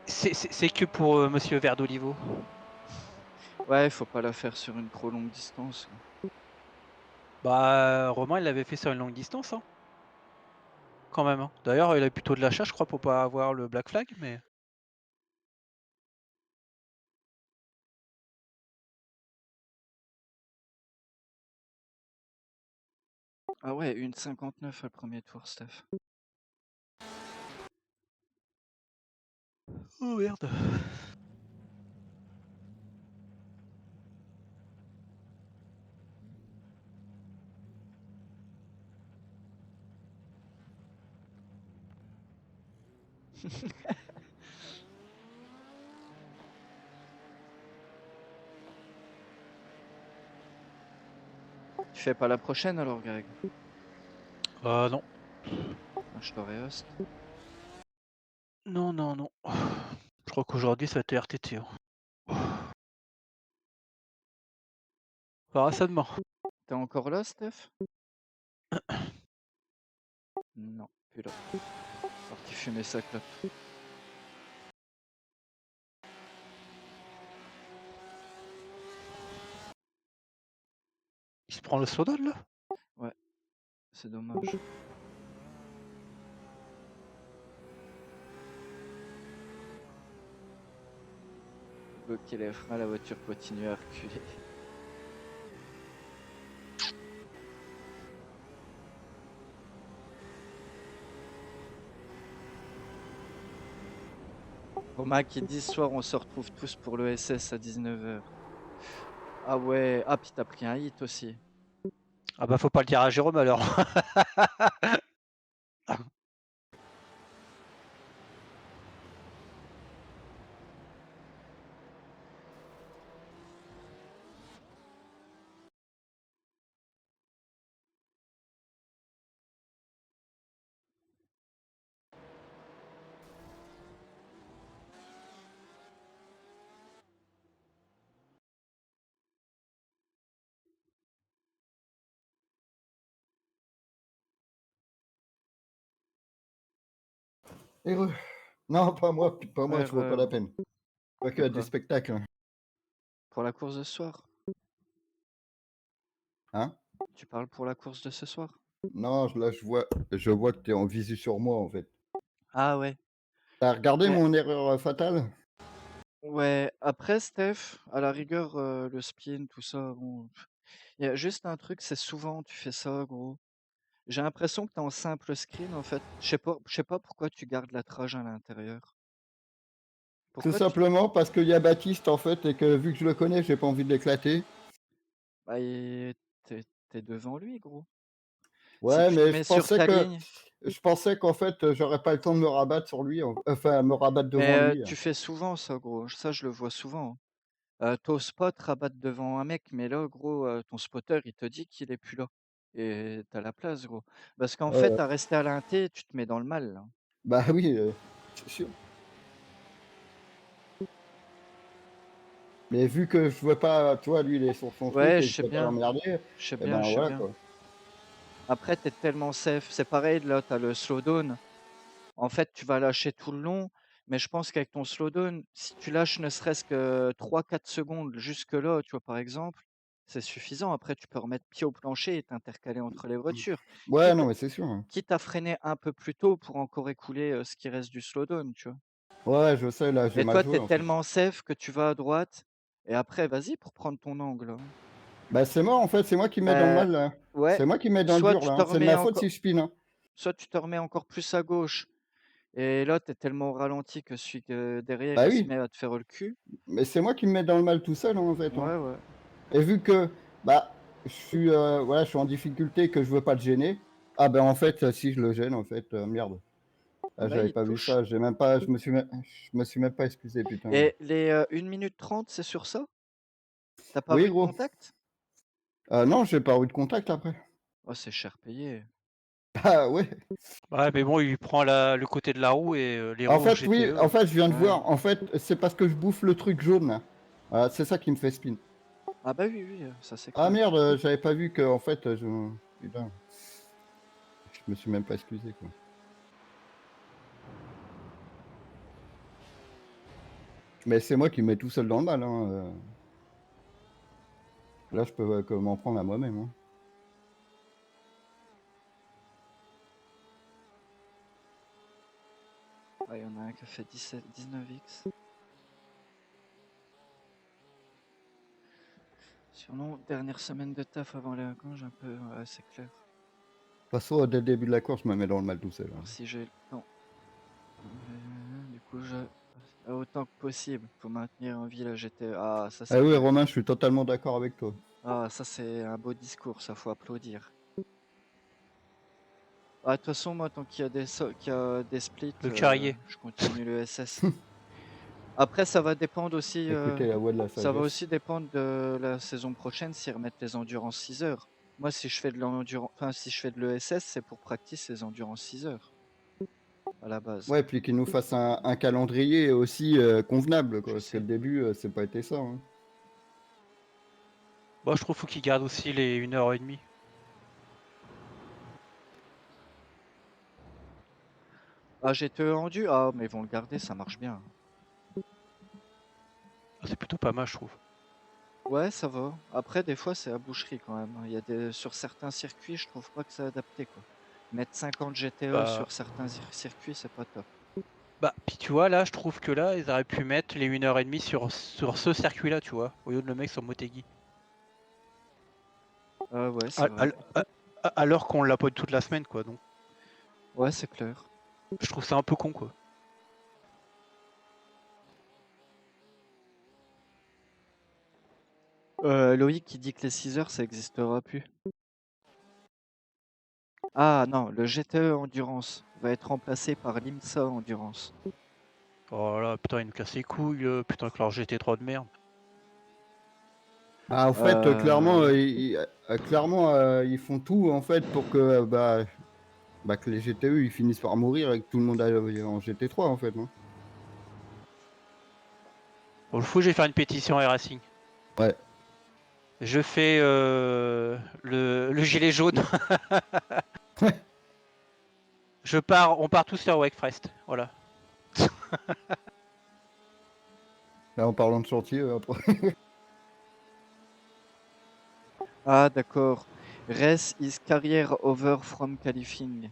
C'est que pour Monsieur Vert d'Olivo. Ouais, faut pas la faire sur une trop longue distance. Bah, Romain, il l'avait fait sur une longue distance, hein, quand même, hein. D'ailleurs, il a plutôt de l'achat, je crois, pour pas avoir le Black Flag, mais. Ah ouais, 1,59 le premier tour, Steph. Oh merde. Tu fais pas la prochaine alors, Greg? Non. Je t'aurais host. Non, non, non. Je crois qu'aujourd'hui, ça va être RTT. Hein. On verra ça demain. T'es encore là, Steph? Non, plus là. Parti fumer sa clope. Il se prend le slowdown là? Ouais, c'est dommage. Bloquer les freins, la voiture continue à reculer. Romain qui dit ce soir on se retrouve tous pour le SS à 19h. Ah ouais, ah puis t'as pris un hit aussi. Ah bah faut pas le dire à Jérôme alors. Heureux. Non, pas moi, je vois pas la Heureux. peine. Pas que De à des quoi? spectacles. Hein. Pour la course de ce soir? Hein? Tu parles pour la course de ce soir? Non, là, je vois que tu es en visu sur moi, en fait. Ah ouais. T'as regardé Ouais. mon erreur fatale? Ouais, après Steph, à la rigueur, le spin, tout ça, bon, il y a juste un truc, c'est souvent tu fais ça, gros. J'ai l'impression que t'es en simple screen, en fait. Je sais pas pourquoi tu gardes la trage à l'intérieur. Tout Pourquoi tu... simplement parce qu'il y a Baptiste, en fait, et que vu que je le connais, j'ai pas envie de l'éclater. Bah, t'es devant lui, gros. Si Ouais, tu te mais mets sur ta ligne, je pensais qu'en fait, j'aurais pas le temps de me rabattre sur lui, enfin, me rabattre devant mais lui. Hein. tu fais souvent ça, gros. Ça, je le vois souvent. T'oses pas te rabattre devant un mec, mais là, gros, ton spotter, il te dit qu'il est plus là. Et t'as la place, gros. Parce qu'en fait, Euh, à rester à l'inté, tu te mets dans le mal, là. Bah oui, c'est sûr. Mais vu que je veux pas, tu vois, lui, il est sur son truc Ouais, et que je veux pas l'emmerder, je sais et bien, ben je sais voilà, bien. quoi. Après, t'es tellement safe. C'est pareil, là, t'as le slowdown. En fait, tu vas lâcher tout le long, mais je pense qu'avec ton slowdown, si tu lâches ne serait-ce que 3-4 secondes jusque-là, tu vois, par exemple, c'est suffisant. Après, tu peux remettre pied au plancher et t'intercaler entre les voitures. Ouais, Quitte, non, mais c'est sûr. Hein. quitte à freiner un peu plus tôt pour encore écouler ce qui reste du slowdown, tu vois. Ouais, je sais, là, j'ai Mais mal toi, joué, t'es en fait. tellement safe que tu vas à droite et après, vas-y pour prendre ton angle, hein. Bah, c'est moi, en fait, c'est moi qui mets dans le Bah, mal, là. ouais, C'est moi qui mets dans le dur, là. Hein. C'est de ma faute si je spin. Hein. soit tu te remets encore plus à gauche. Et là, tu es tellement au ralenti que celui que derrière, Bah il se oui, met à te faire le cul. mais c'est moi qui me mets dans le mal tout seul, hein, en fait. Hein. Ouais, ouais. Et vu que, bah, voilà, je suis en difficulté, que je veux pas le gêner, ah ben, en fait, si je le gêne, en fait, merde. Ah, Bah, j'avais il te pas vu touche. ça, j'ai même pas, je me suis même pas excusé, putain. Et les 1 minute 30, c'est sur ça? T'as pas Oui, vu de gros. contact? Non, j'ai pas eu de contact après. Oh, c'est cher payé. Ah ouais. Ouais, mais bon, il prend le côté de la roue et les En roues en fait, oui, GTE. en fait, je viens de Ouais. voir. En fait, c'est parce que je bouffe le truc jaune, là. Voilà, c'est ça qui me fait spin. Ah bah oui, oui, ça c'est Ah clair. merde, j'avais pas vu que, en fait, putain, je me suis même pas excusé, quoi. Mais c'est moi qui me mets tout seul dans le mal, hein. Là, je peux que m'en prendre à moi-même. Hein. Ouais, il y en a un qui a fait 19x. Sinon, dernière semaine de taf avant les vacances, un peu, ouais, c'est clair. De toute façon, dès le début de la course, je me mets dans le mal tout seul. Hein. Alors si j'ai le temps. Du coup, autant que possible, faut maintenir en vie la GT. Ah, ça Ah c'est oui, beau. Romain, je suis totalement d'accord avec toi. Ah, ça c'est un beau discours, ça faut applaudir. Ah, de toute façon, moi, tant qu'il y a qu'il y a des splits, Le carrier. je continue le SS. Après, ça va dépendre aussi, Écoutez la voix de la ça va sagesse. aussi dépendre de la saison prochaine s'ils remettent les endurance 6 heures. Moi, si je fais de l'endurance, enfin, si je fais de l'ESS, c'est pour practice les endurance 6 heures à la base. Ouais, puis qu'ils nous fassent un calendrier aussi convenable, quoi. Je Parce que sais. le début, c'est pas été ça. Hein. Moi, je trouve faut qu'ils gardent aussi les 1h30. Ah, GTE endu? Ah, mais ils vont le garder, ça marche bien. Ah, c'est plutôt pas mal, je trouve. Ouais, ça va. Après, des fois, c'est à boucherie quand même. Il y a sur certains circuits, je trouve pas que c'est adapté, quoi. Mettre 50 GTE Bah, sur certains circuits, c'est pas top. puis tu vois, là, je trouve que là, ils auraient pu mettre les 1h30 sur ce circuit-là, tu vois, au lieu de le mec sur Motegi. Ouais, c'est vrai. Alors qu'on l'a pas toute la semaine, quoi. Donc, Ouais, c'est clair. je trouve ça un peu con, quoi. Loïc qui dit que les 6 heures, ça existera plus. Ah non, le GTE Endurance va être remplacé par l'IMSA Endurance. Oh là, putain, ils nous cassent les couilles, putain, que leur GT3 de merde. Ah, en fait, clairement, ils font tout en fait pour que que les GTE ils finissent par mourir et que tout le monde aille en GT3 en fait. Hein. Bon, le fou, je vais faire une pétition à Racing. Ouais. Je fais le gilet jaune. On part tous sur Wakefest, voilà. Là, en parlant de chantier, après. Ah d'accord. Race is career over from qualifying.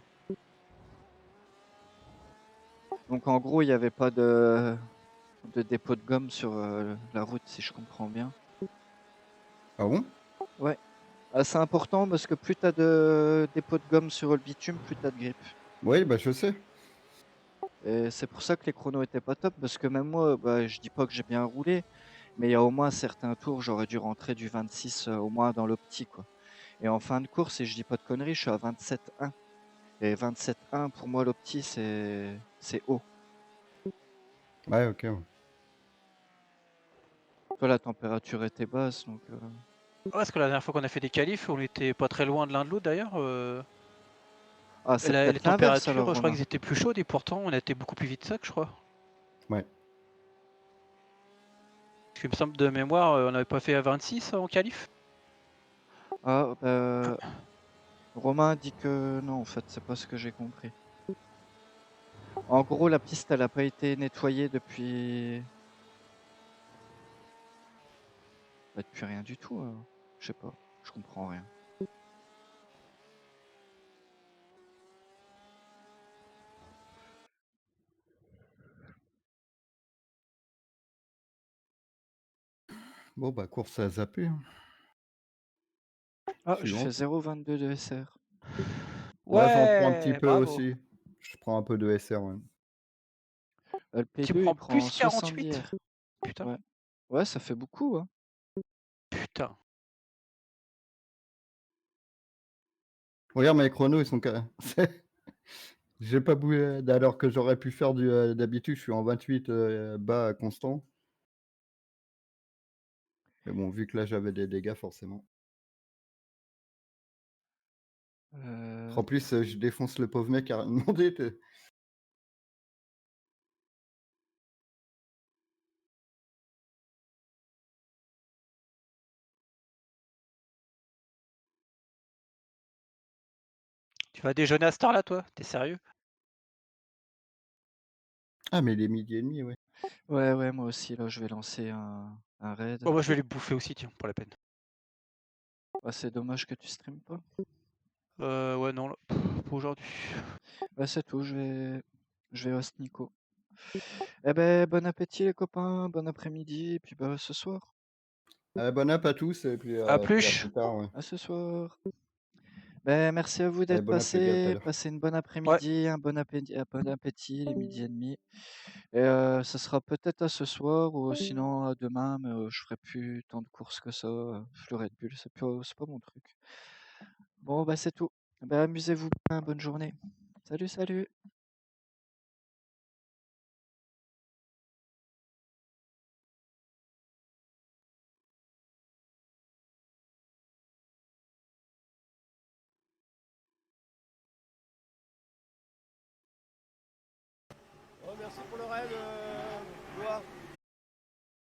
Donc en gros, il n'y avait pas de dépôt de gomme sur la route, si je comprends bien. Ah bon? Ouais. Ah, c'est important parce que plus tu as de dépôt de gomme sur le bitume, plus tu as de grippe. Oui, bah je sais. Et c'est pour ça que les chronos étaient pas top, parce que même moi, je dis pas que j'ai bien roulé, mais il y a au moins certains tours, j'aurais dû rentrer du 26 au moins dans l'opti, quoi. Et en fin de course, et je dis pas de conneries, je suis à 27,1. Et 27,1 pour moi l'opti c'est haut. Ouais, ok. Ouais. Toi la température était basse donc. Ouais, parce que la dernière fois qu'on a fait des qualifs, on était pas très loin de l'un de l'autre d'ailleurs. Ah c'est Les peut-être l'inverse températures, alors je crois Romain. qu'ils étaient plus chaudes et pourtant on a été beaucoup plus vite ça que je crois. Ouais. Parce qu'il me semble de mémoire, on n'avait pas fait à 26 en qualif. Ah Romain dit que non en fait c'est pas ce que j'ai compris. En gros la piste elle a pas été nettoyée depuis depuis rien du tout. Je sais pas, je comprends rien. Bon, bah, course à zapper. Hein. Ah je fais Suivante. 0,22 de SR. Ouais, j'en prends un petit Ouais, peu bravo. aussi. Je prends un peu de SR. Ouais. Le Tu P2 il prends prend plus 70 48. R. Putain, Ouais. Ouais ça fait beaucoup hein. putain. Regarde, mes chronos, ils sont. J'ai pas bougé. Alors que j'aurais pu faire d'habitude, je suis en 28 bas constant. Mais bon, vu que là, j'avais des dégâts, forcément. En plus, je défonce le pauvre mec qui a demandé. Tu vas déjeuner à cette heure là toi? T'es sérieux? Ah, mais les midi et demi, ouais. Ouais, moi aussi, là, je vais lancer un raid. Bon, moi je vais les bouffer aussi, tiens, pour la peine. Ah, c'est dommage que tu streames pas. Ouais, non, là, pour aujourd'hui. Bah, c'est tout, je vais host Nico. Eh ben, bon appétit, les copains, bon après-midi, et puis bah, ce soir. Bon app à tous, et puis, À puis à plus! plus tard. Ouais. À ce soir. Ben, merci à vous Allez, d'être bon app, les gars, à tout à passés. l'heure. Passez une bonne Ouais, après-midi, un bon appétit, les midi et demi. Et ça sera peut-être à ce soir ou sinon à demain, mais je ferai plus tant de courses que ça. Le Red Bull, c'est pas mon truc. Bon, bah, c'est tout. Bah, amusez-vous bien, bonne journée. Salut, salut. Oh, merci pour le raid.